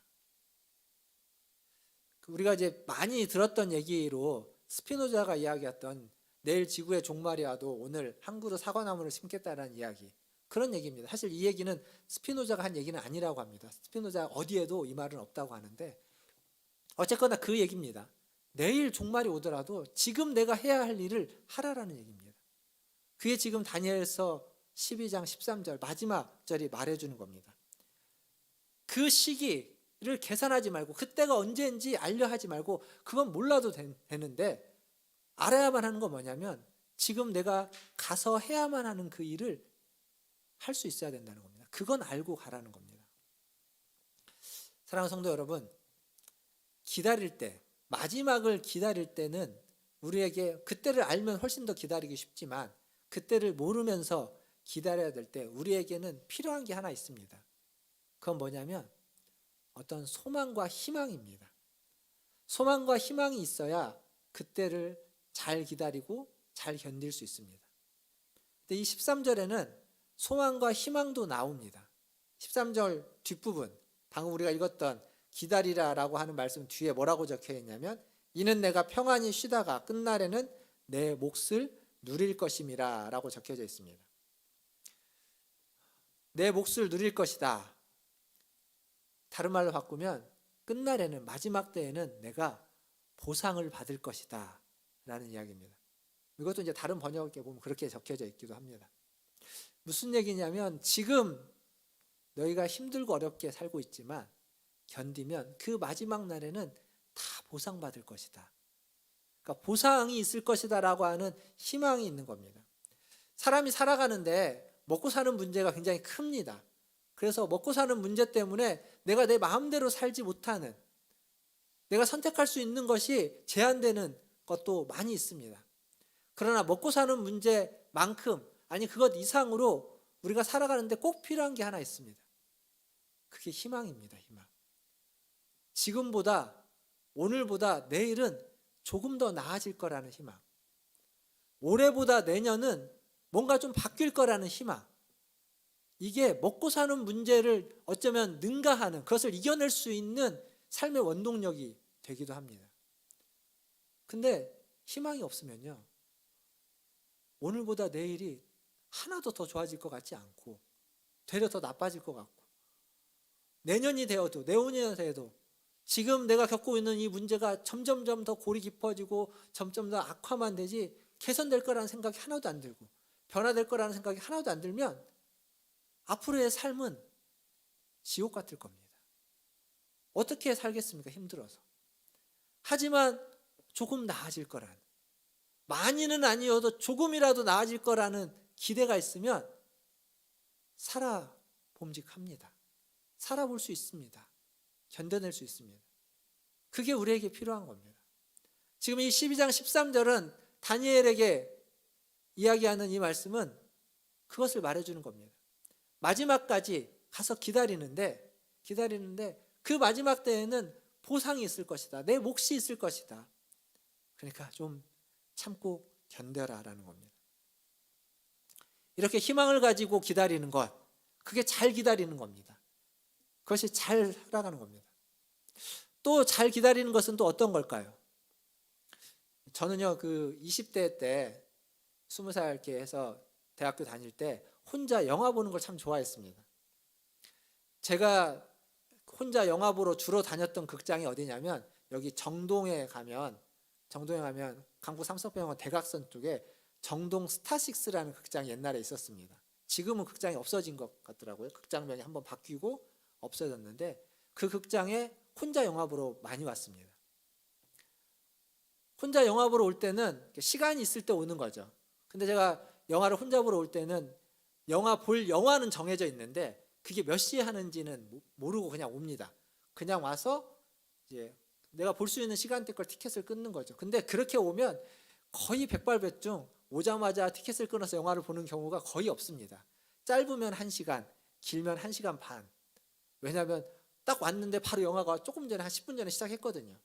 우리가 이제 많이 들었던 얘기로 스피노자가 이야기했던 내일 지구의 종말이 와도 오늘 한 그루 사과나무를 심겠다라는 이야기 그런 얘기입니다. 사실 이 얘기는 스피노자가 한 얘기는 아니라고 합니다. 스피노자 어디에도 이 말은 없다고 하는데 어쨌거나 그 얘기입니다. 내일 종말이 오더라도 지금 내가 해야 할 일을 하라라는 얘기입니다. 그게 지금 다니엘서 12장 13절 마지막 절이 말해주는 겁니다. 그 시기를 계산하지 말고 그때가 언제인지 알려하지 말고 그건 몰라도 되는데 알아야만 하는 건 뭐냐면 지금 내가 가서 해야만 하는 그 일을 할 수 있어야 된다는 겁니다. 그건 알고 가라는 겁니다. 사랑하는 성도 여러분, 기다릴 때 마지막을 기다릴 때는 우리에게 그때를 알면 훨씬 더 기다리기 쉽지만 그때를 모르면서 기다려야 될 때 우리에게는 필요한 게 하나 있습니다. 그건 뭐냐면 어떤 소망과 희망입니다. 소망과 희망이 있어야 그때를 잘 기다리고 잘 견딜 수 있습니다. 근데 이 13절에는 소망과 희망도 나옵니다. 13절 뒷부분, 방금 우리가 읽었던 기다리라라고 하는 말씀 뒤에 뭐라고 적혀 있냐면 이는 내가 평안히 쉬다가 끝날에는 내 몫을 누릴 것임이라 라고 적혀져 있습니다. 내 몫을 누릴 것이다. 다른 말로 바꾸면 끝날에는, 마지막 때에는 내가 보상을 받을 것이다 라는 이야기입니다. 이것도 이제 다른 번역에 보면 그렇게 적혀져 있기도 합니다. 무슨 얘기냐면 지금 너희가 힘들고 어렵게 살고 있지만 견디면 그 마지막 날에는 다 보상받을 것이다. 그러니까 보상이 있을 것이다 라고 하는 희망이 있는 겁니다. 사람이 살아가는데 먹고 사는 문제가 굉장히 큽니다. 그래서 먹고 사는 문제 때문에 내가 내 마음대로 살지 못하는, 내가 선택할 수 있는 것이 제한되는 것도 많이 있습니다. 그러나 먹고 사는 문제만큼, 아니 그것 이상으로 우리가 살아가는데 꼭 필요한 게 하나 있습니다. 그게 희망입니다. 희망. 지금보다, 오늘보다 내일은 조금 더 나아질 거라는 희망. 올해보다 내년은 뭔가 좀 바뀔 거라는 희망. 이게 먹고 사는 문제를 어쩌면 능가하는, 그것을 이겨낼 수 있는 삶의 원동력이 되기도 합니다. 근데 희망이 없으면요, 오늘보다 내일이 하나도 더 좋아질 것 같지 않고 되려 더 나빠질 것 같고, 내년이 되어도 내후년이 되어도 지금 내가 겪고 있는 이 문제가 점점점 더 골이 깊어지고 점점 더 악화만 되지 개선될 거라는 생각이 하나도 안 들고 변화될 거라는 생각이 하나도 안 들면 앞으로의 삶은 지옥 같을 겁니다. 어떻게 살겠습니까? 힘들어서. 하지만 조금 나아질 거라는, 많이는 아니어도 조금이라도 나아질 거라는 기대가 있으면 살아봄직합니다. 살아볼 수 있습니다. 견뎌낼 수 있습니다. 그게 우리에게 필요한 겁니다. 지금 이 12장 13절은 다니엘에게 이야기하는 이 말씀은 그것을 말해주는 겁니다. 마지막까지 가서 기다리는데 그 마지막 때에는 보상이 있을 것이다. 내 몫이 있을 것이다. 그러니까 좀 참고 견뎌라라는 겁니다. 이렇게 희망을 가지고 기다리는 것, 그게 잘 기다리는 겁니다. 그것이 잘 살아가는 겁니다. 또 잘 기다리는 것은 또 어떤 걸까요? 저는요, 그 20대 때 20살 이렇게 해서 대학교 다닐 때 혼자 영화 보는 걸 참 좋아했습니다. 제가 혼자 영화 보러 주로 다녔던 극장이 어디냐면 여기 정동에 가면 강북 삼성병원 대각선 쪽에 정동 스타식스라는 극장이 옛날에 있었습니다. 지금은 극장이 없어진 것 같더라고요. 극장면이 한번 바뀌고 없어졌는데 그 극장에 혼자 영화 보러 많이 왔습니다. 혼자 영화 보러 올 때는 시간이 있을 때 오는 거죠. 근데 제가 영화를 혼자 보러 올 때는 영화는 정해져 있는데 그게 몇 시에 하는지는 모르고 그냥 옵니다. 그냥 와서 이제 내가 볼 수 있는 시간대 걸 티켓을 끊는 거죠. 근데 그렇게 오면 거의 백발백중 오자마자 티켓을 끊어서 영화를 보는 경우가 거의 없습니다. 짧으면 1시간, 길면 1시간 반. 왜냐하면 딱 왔는데 바로 영화가 조금 전에 한 10분 전에 시작했거든요.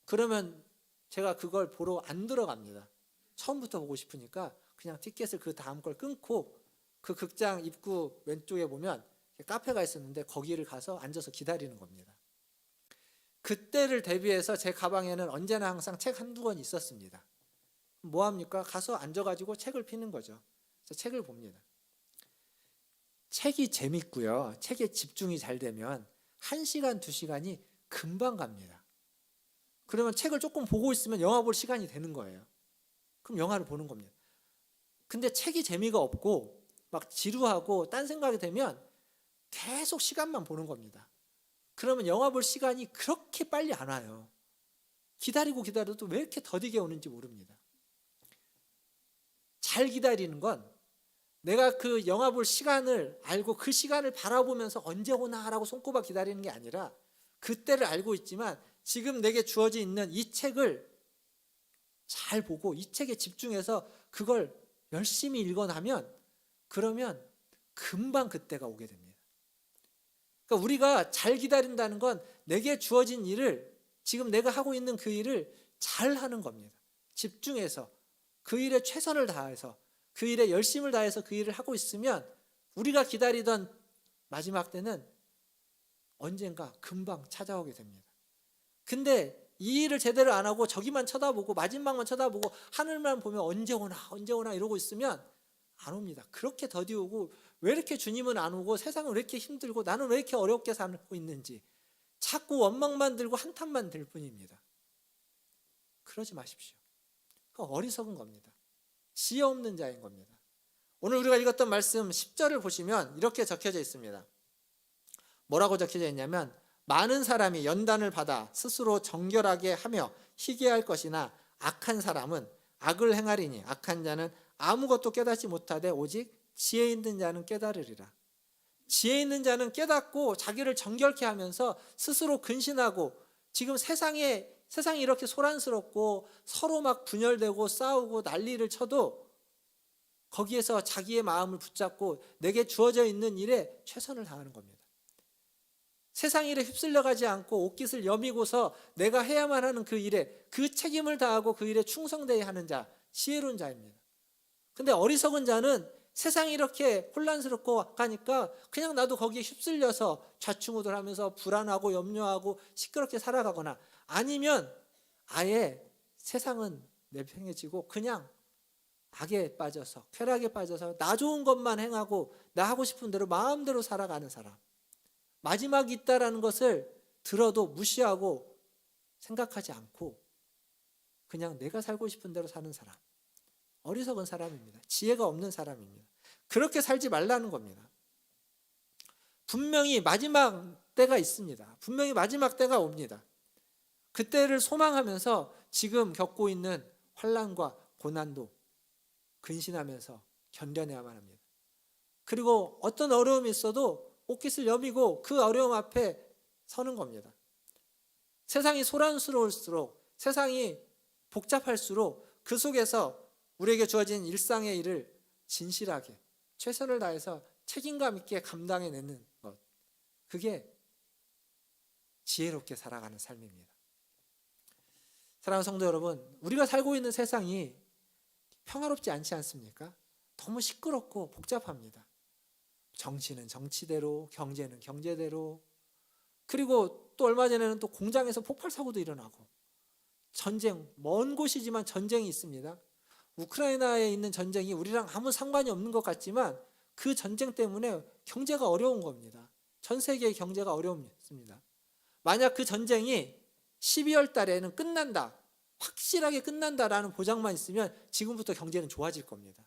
그러면 제가 그걸 보러 안 들어갑니다. 처음부터 보고 싶으니까 그냥 티켓을 그 다음 걸 끊고 그 극장 입구 왼쪽에 보면 카페가 있었는데 거기를 가서 앉아서 기다리는 겁니다. 그때를 대비해서 제 가방에는 언제나 항상 책 한두 권 있었습니다. 뭐 합니까? 가서 앉아가지고 책을 피는 거죠. 그래서 책을 봅니다. 책이 재밌고요. 책에 집중이 잘 되면 1시간, 2시간이 금방 갑니다. 그러면 책을 조금 보고 있으면 영화 볼 시간이 되는 거예요. 그럼 영화를 보는 겁니다. 근데 책이 재미가 없고 막 지루하고 딴 생각이 되면 계속 시간만 보는 겁니다. 그러면 영화 볼 시간이 그렇게 빨리 안 와요. 기다려도 왜 이렇게 더디게 오는지 모릅니다. 잘 기다리는 건 내가 그 영화 볼 시간을 알고 그 시간을 바라보면서 언제 오나라고 손꼽아 기다리는 게 아니라 그때를 알고 있지만 지금 내게 주어져 있는 이 책을 잘 보고 이 책에 집중해서 그걸 열심히 읽어나면 그러면 금방 그때가 오게 됩니다. 그러니까 우리가 잘 기다린다는 건 내게 주어진 일을, 지금 내가 하고 있는 그 일을 잘 하는 겁니다. 집중해서 그 일에 최선을 다해서 그 일에 열심을 다해서 그 일을 하고 있으면 우리가 기다리던 마지막 때는 언젠가 금방 찾아오게 됩니다. 근데 이 일을 제대로 안 하고 저기만 쳐다보고 마지막만 쳐다보고 하늘만 보면 언제 오나 이러고 있으면 안 옵니다. 그렇게 더디오고 왜 이렇게 주님은 안 오고 세상은 왜 이렇게 힘들고 나는 왜 이렇게 어렵게 살고 있는지 자꾸 원망만 들고 한탄만 들 뿐입니다. 그러지 마십시오. 그건 어리석은 겁니다. 지혜 없는 자인 겁니다. 오늘 우리가 읽었던 말씀 10절을 보시면 이렇게 적혀져 있습니다. 뭐라고 적혀져 있냐면 많은 사람이 연단을 받아 스스로 정결하게 하며 희게 할 것이나 악한 사람은 악을 행하리니 악한 자는 아무것도 깨닫지 못하되 오직 지혜 있는 자는 깨달으리라. 지혜 있는 자는 깨닫고 자기를 정결케 하면서 스스로 근신하고 지금 세상이 이렇게 소란스럽고 서로 막 분열되고 싸우고 난리를 쳐도 거기에서 자기의 마음을 붙잡고 내게 주어져 있는 일에 최선을 다하는 겁니다. 세상 일에 휩쓸려가지 않고 옷깃을 여미고서 내가 해야만 하는 그 일에 그 책임을 다하고 그 일에 충성되어야 하는 자, 지혜로운 자입니다. 근데 어리석은 자는 세상이 이렇게 혼란스럽고 하니까 그냥 나도 거기에 휩쓸려서 좌충우돌하면서 불안하고 염려하고 시끄럽게 살아가거나 아니면 아예 세상은 내팽개치고 그냥 악에 빠져서 쾌락에 빠져서 나 좋은 것만 행하고 나 하고 싶은 대로 마음대로 살아가는 사람, 마지막이 있다라는 것을 들어도 무시하고 생각하지 않고 그냥 내가 살고 싶은 대로 사는 사람, 어리석은 사람입니다. 지혜가 없는 사람입니다. 그렇게 살지 말라는 겁니다. 분명히 마지막 때가 있습니다. 분명히 마지막 때가 옵니다. 그때를 소망하면서 지금 겪고 있는 환난과 고난도 근신하면서 견뎌내야만 합니다. 그리고 어떤 어려움이 있어도 옷깃을 여미고 그 어려움 앞에 서는 겁니다. 세상이 소란스러울수록 세상이 복잡할수록 그 속에서 우리에게 주어진 일상의 일을 진실하게 최선을 다해서 책임감 있게 감당해내는 것, 그게 지혜롭게 살아가는 삶입니다. 사랑하는 성도 여러분, 우리가 살고 있는 세상이 평화롭지 않지 않습니까? 너무 시끄럽고 복잡합니다. 정치는 정치대로, 경제는 경제대로, 그리고 또 얼마 전에는 또 공장에서 폭발 사고도 일어나고, 전쟁, 먼 곳이지만 전쟁이 있습니다. 우크라이나에 있는 전쟁이 우리랑 아무 상관이 없는 것 같지만 그 전쟁 때문에 경제가 어려운 겁니다. 전 세계의 경제가 어려움입니다. 만약 그 전쟁이 12월 달에는 끝난다, 확실하게 끝난다라는 보장만 있으면 지금부터 경제는 좋아질 겁니다.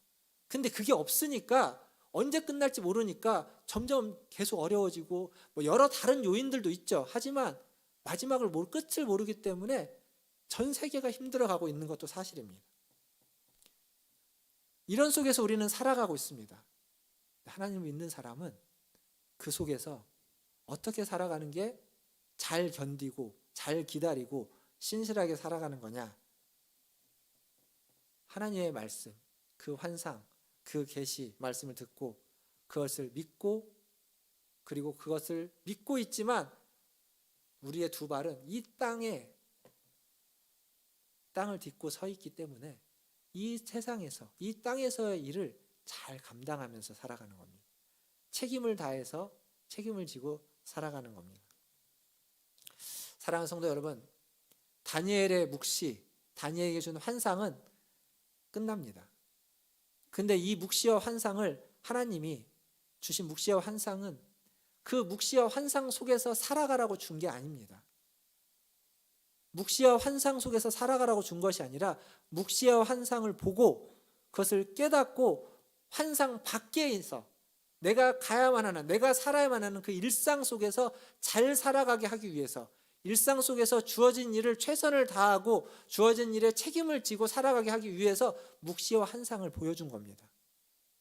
근데 그게 없으니까 언제 끝날지 모르니까 점점 계속 어려워지고 뭐 여러 다른 요인들도 있죠. 하지만 마지막을 끝을 모르기 때문에 전 세계가 힘들어가고 있는 것도 사실입니다. 이런 속에서 우리는 살아가고 있습니다. 하나님을 믿는 사람은 그 속에서 어떻게 살아가는 게 잘 견디고 잘 기다리고 신실하게 살아가는 거냐? 하나님의 말씀, 그 환상, 그 계시 말씀을 듣고 그것을 믿고, 그리고 그것을 믿고 있지만 우리의 두 발은 이 땅을 딛고 서 있기 때문에 이 세상에서, 이 땅에서의 일을 잘 감당하면서 살아가는 겁니다. 책임을 다해서 책임을 지고 살아가는 겁니다. 사랑하는 성도 여러분, 다니엘의 묵시, 다니엘에게 준 환상은 끝납니다. 근데 이 묵시와 환상을 하나님이 주신 묵시와 환상은 그 묵시와 환상 속에서 살아가라고 준 게 아닙니다. 묵시와 환상 속에서 살아가라고 준 것이 아니라 묵시와 환상을 보고 그것을 깨닫고 환상 밖에서 내가 가야만 하는, 내가 살아야만 하는 그 일상 속에서 잘 살아가게 하기 위해서, 일상 속에서 주어진 일을 최선을 다하고 주어진 일에 책임을 지고 살아가게 하기 위해서 묵시와 환상을 보여준 겁니다.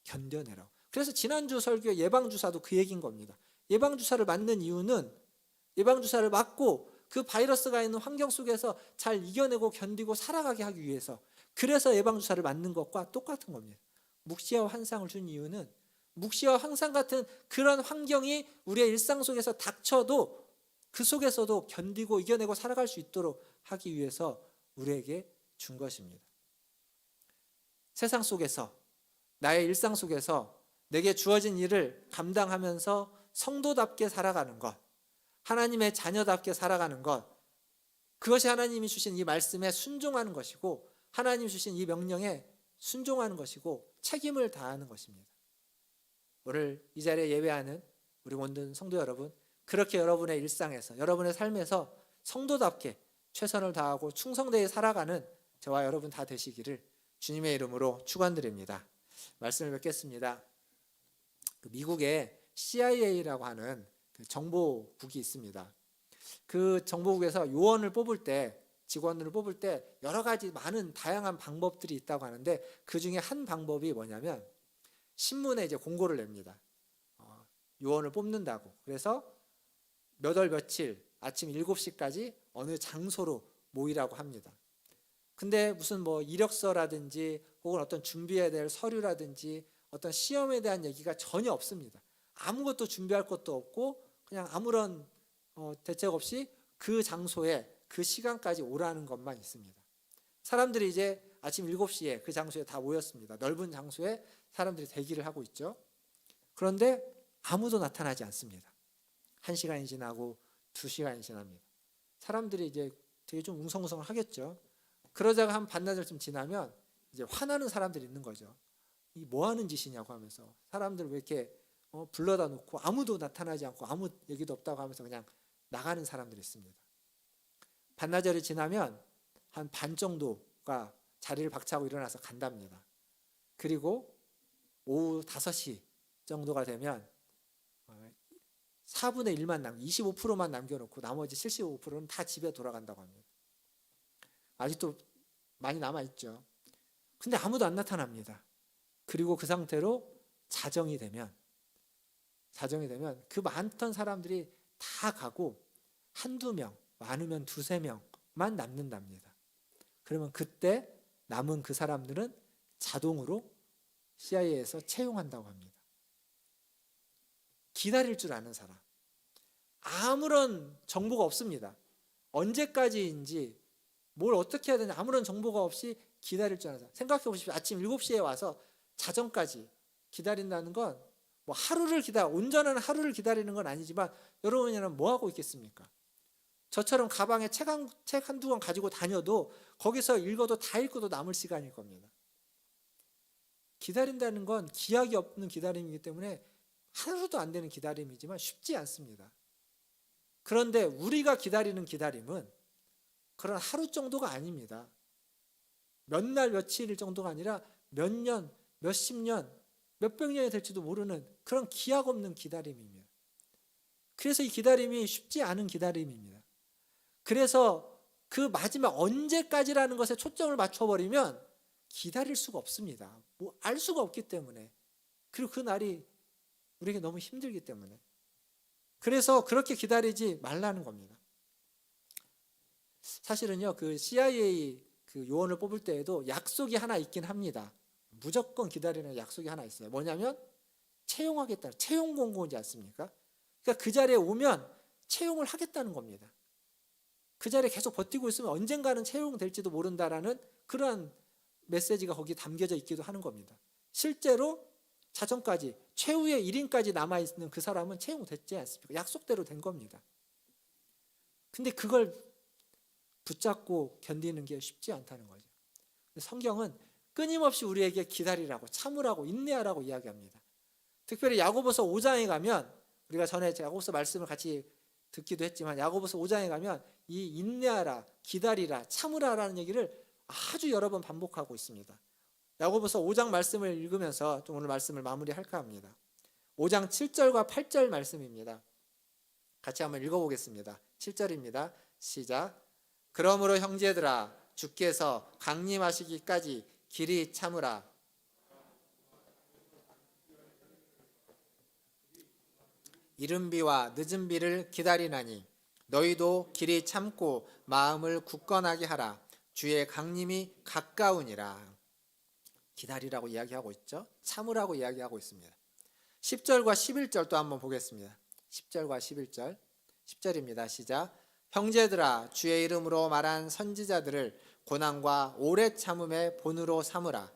견뎌내라고. 그래서 지난주 설교 예방주사도 그 얘기인 겁니다. 예방주사를 맞는 이유는 예방주사를 맞고 그 바이러스가 있는 환경 속에서 잘 이겨내고 견디고 살아가게 하기 위해서, 그래서 예방주사를 맞는 것과 똑같은 겁니다. 묵시와 환상을 준 이유는 묵시와 환상 같은 그런 환경이 우리의 일상 속에서 닥쳐도 그 속에서도 견디고 이겨내고 살아갈 수 있도록 하기 위해서 우리에게 준 것입니다. 세상 속에서, 나의 일상 속에서 내게 주어진 일을 감당하면서 성도답게 살아가는 것, 하나님의 자녀답게 살아가는 것, 그것이 하나님이 주신 이 말씀에 순종하는 것이고, 하나님이 주신 이 명령에 순종하는 것이고, 책임을 다하는 것입니다. 오늘 이 자리에 예배하는 우리 모든 성도 여러분, 그렇게 여러분의 일상에서, 여러분의 삶에서 성도답게 최선을 다하고 충성되게 살아가는 저와 여러분 다 되시기를 주님의 이름으로 축원드립니다. 말씀을 뵙겠습니다. 미국에 CIA라고 하는 그 정보국이 있습니다. 그 정보국에서 요원을 뽑을 때, 직원들을 뽑을 때 여러 가지 많은 다양한 방법들이 있다고 하는데, 그 중에 한 방법이 뭐냐면 신문에 이제 공고를 냅니다. 요원을 뽑는다고. 그래서 몇 월 며칠 아침 7시까지 어느 장소로 모이라고 합니다. 근데 무슨 뭐 이력서라든지 혹은 어떤 준비해야 될 서류라든지 어떤 시험에 대한 얘기가 전혀 없습니다. 아무것도 준비할 것도 없고 그냥 아무런 대책 없이 그 장소에 그 시간까지 오라는 것만 있습니다. 사람들이 이제 아침 7시에 그 장소에 다 모였습니다. 넓은 장소에 사람들이 대기를 하고 있죠. 그런데 아무도 나타나지 않습니다. 1시간이 지나고 2시간이 지납니다. 사람들이 이제 되게 좀 웅성웅성 하겠죠. 그러다가 한 반나절쯤 지나면 이제 화나는 사람들이 있는 거죠. 이 뭐 하는 짓이냐고 하면서, 사람들 왜 이렇게 불러다 놓고 아무도 나타나지 않고 아무 얘기도 없다고 하면서 그냥 나가는 사람들이 있습니다. 반나절이 지나면 한 반 정도가 자리를 박차고 일어나서 간답니다. 그리고 오후 5시 정도가 되면 4분의 1만 25%만 남겨놓고 나머지 75%는 다 집에 돌아간다고 합니다. 아직도 많이 남아있죠. 근데 아무도 안 나타납니다. 그리고 그 상태로 자정이 되면 그 많던 사람들이 다 가고 한두 명, 많으면 두세 명만 남는답니다. 그러면 그때 남은 그 사람들은 자동으로 CIA에서 채용한다고 합니다. 기다릴 줄 아는 사람. 아무런 정보가 없습니다. 언제까지인지 뭘 어떻게 해야 되는지 아무런 정보가 없이 기다릴 줄 아는 사람. 생각해 보십시오. 아침 7시에 와서 자정까지 기다린다는 건 뭐 온전한 하루를 기다리는 건 아니지만 여러분이라면 뭐 하고 있겠습니까? 저처럼 가방에 책 한두 권 가지고 다녀도 거기서 읽어도 다 읽고도 남을 시간일 겁니다. 기다린다는 건 기약이 없는 기다림이기 때문에 하루도 안 되는 기다림이지만 쉽지 않습니다. 그런데 우리가 기다리는 기다림은 그런 하루 정도가 아닙니다. 몇 날 며칠 정도가 아니라 몇 년, 몇십 년, 몇백 년이 될지도 모르는 그런 기약 없는 기다림입니다. 그래서 이 기다림이 쉽지 않은 기다림입니다. 그래서 그 마지막 언제까지라는 것에 초점을 맞춰버리면 기다릴 수가 없습니다. 뭐 알 수가 없기 때문에. 그리고 그 날이 우리에게 너무 힘들기 때문에. 그래서 그렇게 기다리지 말라는 겁니다. 사실은요, 그 CIA 그 요원을 뽑을 때에도 약속이 하나 있긴 합니다. 무조건 기다리는 약속이 하나 있어요. 뭐냐면 채용하겠다. 채용 공고지 않습니까? 그러니까 그 자리에 오면 채용을 하겠다는 겁니다. 그 자리에 계속 버티고 있으면 언젠가는 채용될지도 모른다라는 그러한 메시지가 거기 담겨져 있기도 하는 겁니다. 실제로 자정까지 최후의 1인까지 남아있는 그 사람은 채용됐지 않습니까? 약속대로 된 겁니다. 근데 그걸 붙잡고 견디는 게 쉽지 않다는 거죠. 성경은 끊임없이 우리에게 기다리라고, 참으라고, 인내하라고 이야기합니다. 특별히 야고보서 5장에 가면, 우리가 전에 야고보서 말씀을 같이 듣기도 했지만 야고보서 5장에 가면 이 인내하라, 기다리라, 참으라라는 얘기를 아주 여러 번 반복하고 있습니다. 야고보서 5장 말씀을 읽으면서 좀 오늘 말씀을 마무리할까 합니다. 5장 7절과 8절 말씀입니다. 같이 한번 읽어보겠습니다. 7절입니다. 시작. 그러므로 형제들아, 주께서 강림하시기까지 길이 참으라. 이른 비와 늦은 비를 기다리나니 너희도 길이 참고 마음을 굳건하게 하라. 주의 강림이 가까우니라. 기다리라고 이야기하고 있죠. 참으라고 이야기하고 있습니다. 10절과 11절 또 한번 보겠습니다. 10절과 11절. 10절입니다. 시작. 형제들아, 주의 이름으로 말한 선지자들을 고난과 오래 참음의 본으로 삼으라.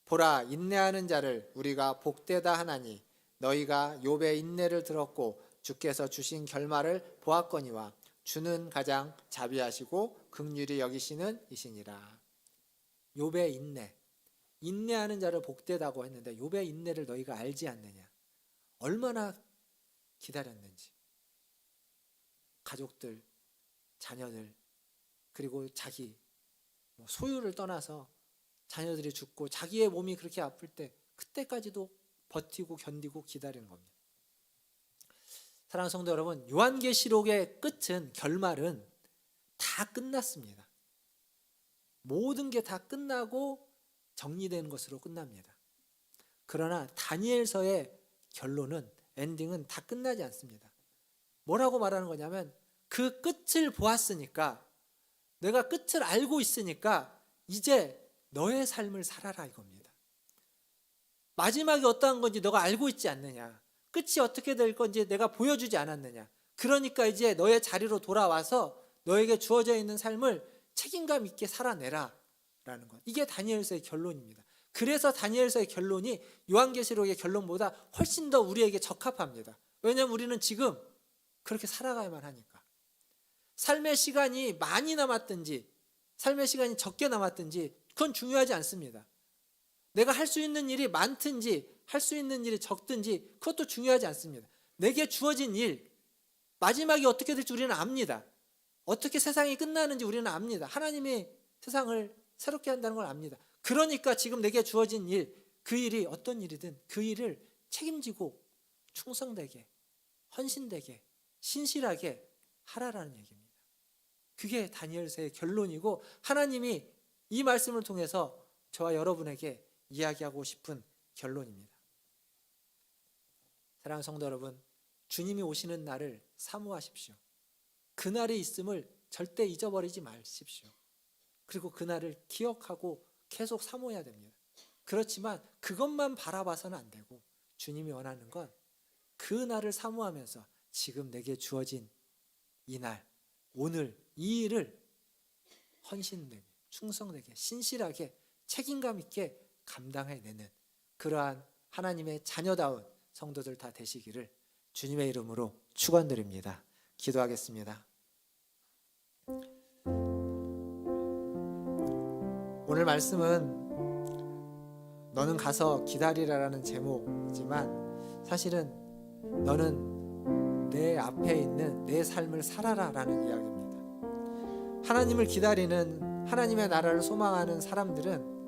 보라, 인내하는 자를 우리가 복되다 하나니 너희가 욥의 인내를 들었고 주께서 주신 결말을 보았거니와 주는 가장 자비하시고 긍휼히 여기시는 이시니라. 욥의 인내, 인내하는 자를 복되다고 했는데 욥의 인내를 너희가 알지 않느냐. 얼마나 기다렸는지. 가족들, 자녀들, 그리고 자기 소유를 떠나서 자녀들이 죽고 자기의 몸이 그렇게 아플 때 그때까지도 버티고 견디고 기다리는 겁니다. 사랑하는 성도 여러분, 요한계시록의 끝은, 결말은 다 끝났습니다. 모든 게 다 끝나고 정리되는 것으로 끝납니다. 그러나 다니엘서의 결론은, 엔딩은 다 끝나지 않습니다. 뭐라고 말하는 거냐면 그 끝을 보았으니까, 내가 끝을 알고 있으니까 이제 너의 삶을 살아라 이겁니다. 마지막이 어떠한 건지 너가 알고 있지 않느냐, 끝이 어떻게 될 건지 내가 보여주지 않았느냐. 그러니까 이제 너의 자리로 돌아와서 너에게 주어져 있는 삶을 책임감 있게 살아내라 라는 것. 이게 다니엘서의 결론입니다. 그래서 다니엘서의 결론이 요한계시록의 결론보다 훨씬 더 우리에게 적합합니다. 왜냐하면 우리는 지금 그렇게 살아가야만 하니까. 삶의 시간이 많이 남았든지 삶의 시간이 적게 남았든지 그건 중요하지 않습니다. 내가 할 수 있는 일이 많든지 할 수 있는 일이 적든지 그것도 중요하지 않습니다. 내게 주어진 일, 마지막이 어떻게 될지 우리는 압니다. 어떻게 세상이 끝나는지 우리는 압니다. 하나님이 세상을 새롭게 한다는 걸 압니다. 그러니까 지금 내게 주어진 일, 그 일이 어떤 일이든 그 일을 책임지고 충성되게, 헌신되게, 신실하게 하라라는 얘기입니다. 그게 다니엘서의 결론이고 하나님이 이 말씀을 통해서 저와 여러분에게 이야기하고 싶은 결론입니다. 사랑하는 성도 여러분, 주님이 오시는 날을 사모하십시오. 그날이 있음을 절대 잊어버리지 마십시오. 그리고 그날을 기억하고 계속 사모해야 됩니다. 그렇지만 그것만 바라봐서는 안 되고 주님이 원하는 건 그 날을 사모하면서 지금 내게 주어진 이 날, 오늘 이 일을 헌신되게, 충성되게, 신실하게, 책임감 있게 감당해내는 그러한 하나님의 자녀다운 성도들 다 되시기를 주님의 이름으로 축원드립니다. 기도하겠습니다. 오늘 말씀은 너는 가서 기다리라라는 제목이지만 사실은 너는 내 앞에 있는 내 삶을 살아라라는 이야기입니다. 하나님을 기다리는, 하나님의 나라를 소망하는 사람들은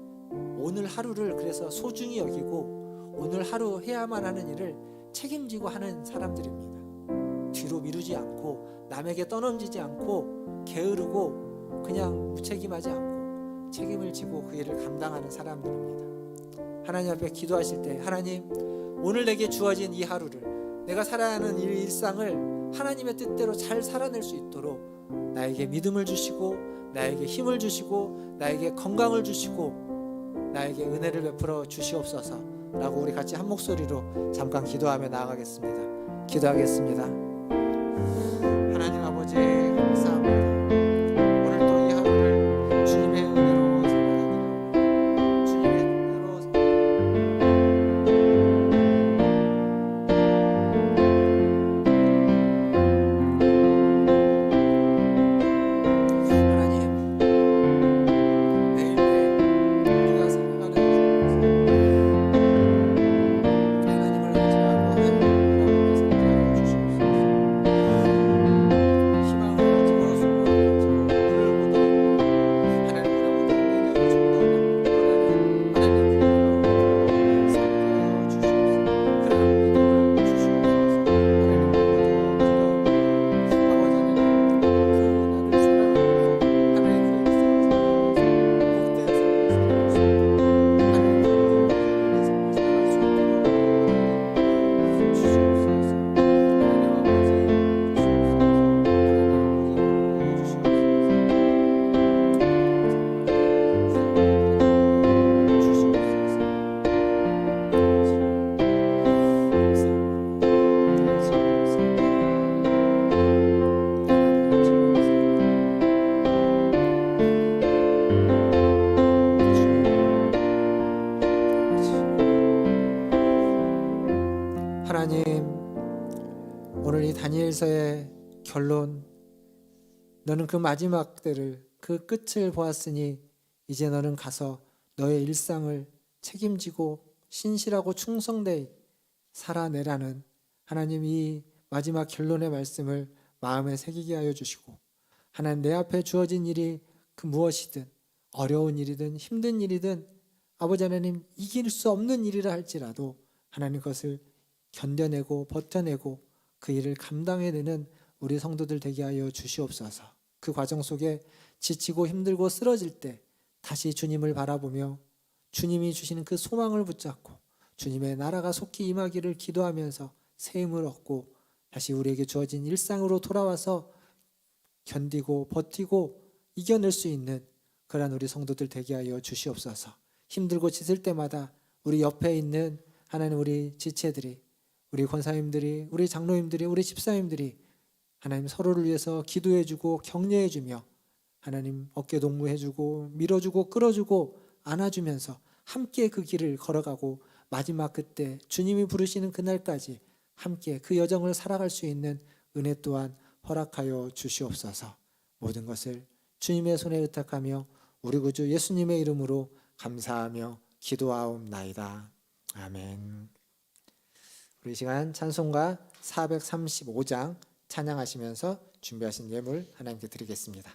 오늘 하루를 그래서 소중히 여기고 오늘 하루 해야만 하는 일을 책임지고 하는 사람들입니다. 뒤로 미루지 않고 남에게 떠넘기지 않고 게으르고 그냥 무책임하지 않고 책임을 지고 그 일을 감당하는 사람들입니다. 하나님 앞에 기도하실 때, 하나님, 오늘 내게 주어진 이 하루를, 내가 살아야 하는 이 일상을 하나님의 뜻대로 잘 살아낼 수 있도록 나에게 믿음을 주시고 나에게 힘을 주시고 나에게 건강을 주시고 나에게 은혜를 베풀어 주시옵소서 라고 우리 같이 한 목소리로 잠깐 기도하며 나아가겠습니다. 기도하겠습니다. 하나님 아버지, 감사합니다. 오늘 또 이 하루를 주님의 은혜로 생각합니다. 주님의 은혜로 하나님, 매일매일 우리가 살아가는 하나님을 의지하고 하나님을 바라보며 살게 하여 주시옵소서. 하나님, 오늘 이 다니엘서의 결론, 너는 그 마지막 때를, 그 끝을 보았으니 이제 너는 가서 너의 일상을 책임지고 신실하고 충성되이 살아내라는 하나님, 이 마지막 결론의 말씀을 마음에 새기게 하여 주시고, 하나님, 내 앞에 주어진 일이 그 무엇이든 어려운 일이든 힘든 일이든 아버지 하나님, 이길 수 없는 일이라 할지라도 하나님, 그것을 견뎌내고 버텨내고 그 일을 감당해내는 우리 성도들 되게 하여 주시옵소서. 그 과정 속에 지치고 힘들고 쓰러질 때 다시 주님을 바라보며 주님이 주시는 그 소망을 붙잡고 주님의 나라가 속히 임하기를 기도하면서 새 힘을 얻고 다시 우리에게 주어진 일상으로 돌아와서 견디고 버티고 이겨낼 수 있는 그러한 우리 성도들 되게 하여 주시옵소서. 힘들고 지칠 때마다 우리 옆에 있는 하나님, 우리 지체들이, 우리 권사님들이, 우리 장로님들이, 우리 집사님들이 하나님 서로를 위해서 기도해주고 격려해주며 하나님 어깨 동무해주고 밀어주고 끌어주고 안아주면서 함께 그 길을 걸어가고 마지막 그때 주님이 부르시는 그날까지 함께 그 여정을 살아갈 수 있는 은혜 또한 허락하여 주시옵소서. 모든 것을 주님의 손에 의탁하며 우리 구주 예수님의 이름으로 감사하며 기도하옵나이다. 아멘. 우리 시간 찬송가 435장 찬양하시면서 준비하신 예물 하나님께 드리겠습니다.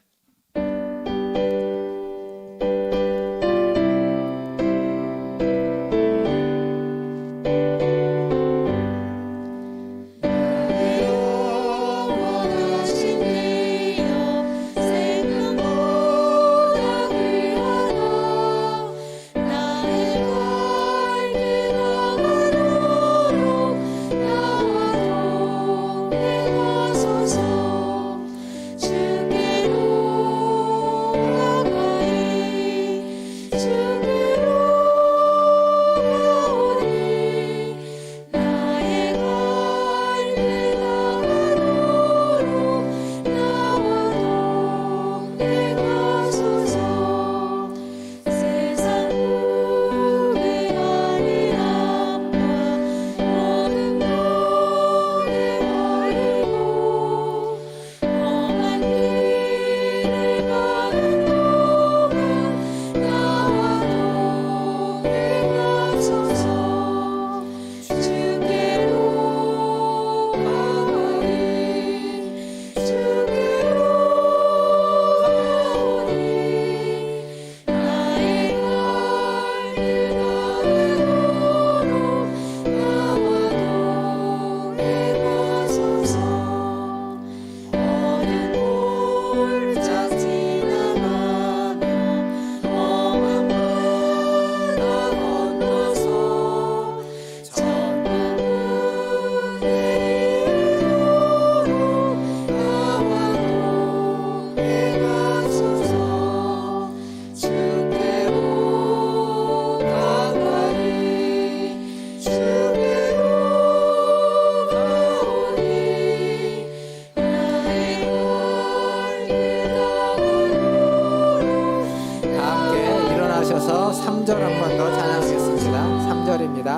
일어나셔서 3절 한 번 더 찬양하겠습니다. 3절입니다.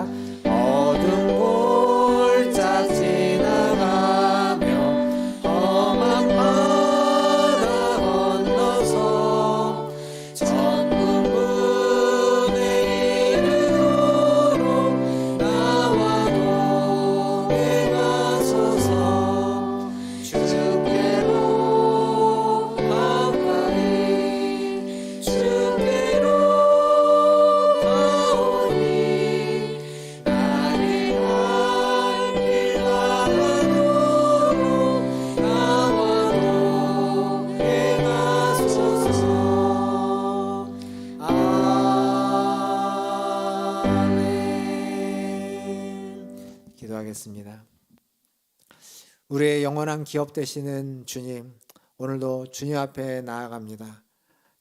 어두운 골짜 지나가며 험한 바다 건너서 천군군에 이르도록 나와 동행하소서. 주께로 가까이 주께로 가오니 나의 갈 길 가도록 나와 동행하소서. 아멘. 기도하겠습니다. 우리의 영원한 기업 되시는 주님, 오늘도 주님 앞에 나아갑니다.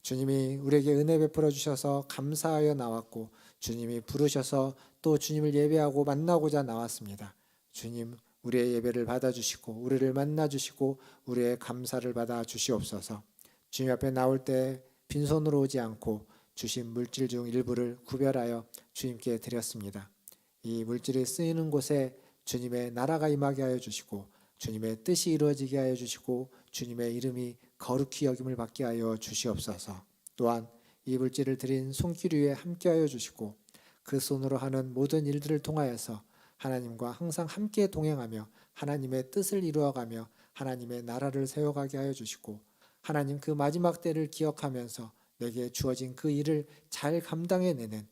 주님이 우리에게 은혜 베풀어 주셔서 감사하여 나왔고 주님이 부르셔서 또 주님을 예배하고 만나고자 나왔습니다. 주님, 우리의 예배를 받아주시고 우리를 만나주시고 우리의 감사를 받아 주시옵소서. 주님 앞에 나올 때 빈손으로 오지 않고 주신 물질 중 일부를 구별하여 주님께 드렸습니다. 이 물질이 쓰이는 곳에 주님의 나라가 임하게 하여 주시고 주님의 뜻이 이루어지게 하여 주시고 주님의 이름이 거룩히 여김을 받게 하여 주시옵소서. 또한 이 물질을 드린 손길 위에 함께하여 주시고 그 손으로 하는 모든 일들을 통하여서 하나님과 항상 함께 동행하며 하나님의 뜻을 이루어가며 하나님의 나라를 세워가게 하여 주시고 하나님 그 마지막 때를 기억하면서 내게 주어진 그 일을 잘 감당해내는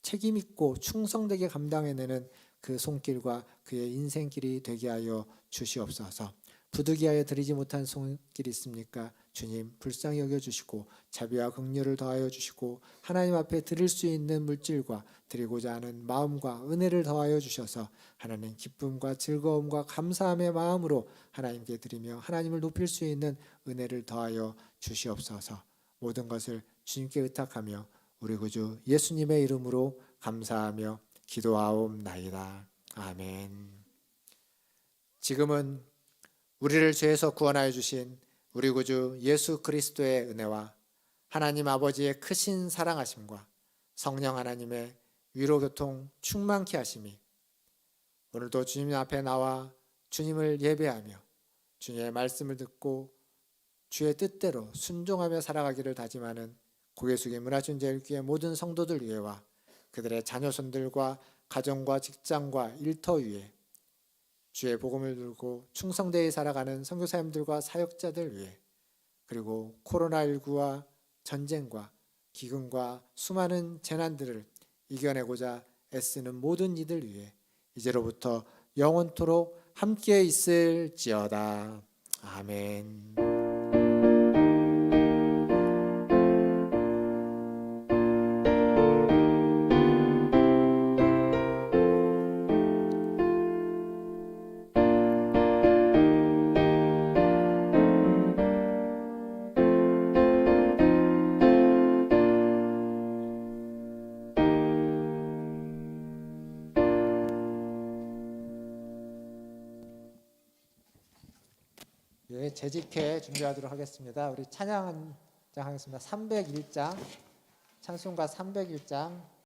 책임 있고 충성되게 감당해내는 그 손길과 그의 인생길이 되게 하여 주시옵소서. 부득이하여 드리지 못한 손길이 있습니까? 주님 불쌍히 여겨주시고 자비와 긍휼을 더하여 주시고 하나님 앞에 드릴 수 있는 물질과 드리고자 하는 마음과 은혜를 더하여 주셔서 하나님 기쁨과 즐거움과 감사함의 마음으로 하나님께 드리며 하나님을 높일 수 있는 은혜를 더하여 주시옵소서. 모든 것을 주님께 의탁하며 우리 구주 예수님의 이름으로 감사하며 기도하옵나이다. 아멘. 지금은 우리를 죄에서 구원하여 주신 우리 구주 예수 그리스도의 은혜와 하나님 아버지의 크신 사랑하심과 성령 하나님의 위로 교통 충만케 하심이 오늘도 주님 앞에 나와 주님을 예배하며 주님의 말씀을 듣고 주의 뜻대로 순종하며 살아가기를 다짐하는 고개 숙인 문화춘제일교회 모든 성도들 위에와 그들의 자녀손들과 가정과 직장과 일터 위에 주의 복음을 들고 충성되이 살아가는 선교사님들과 사역자들 위해 그리고 코로나19와 전쟁과 기근과 수많은 재난들을 이겨내고자 애쓰는 모든 이들 위해 이제로부터 영원토록 함께 있을지어다. 아멘. 예, 재직회 준비하도록 하겠습니다. 우리 찬양 한 장 하겠습니다. 301장 찬송가 301장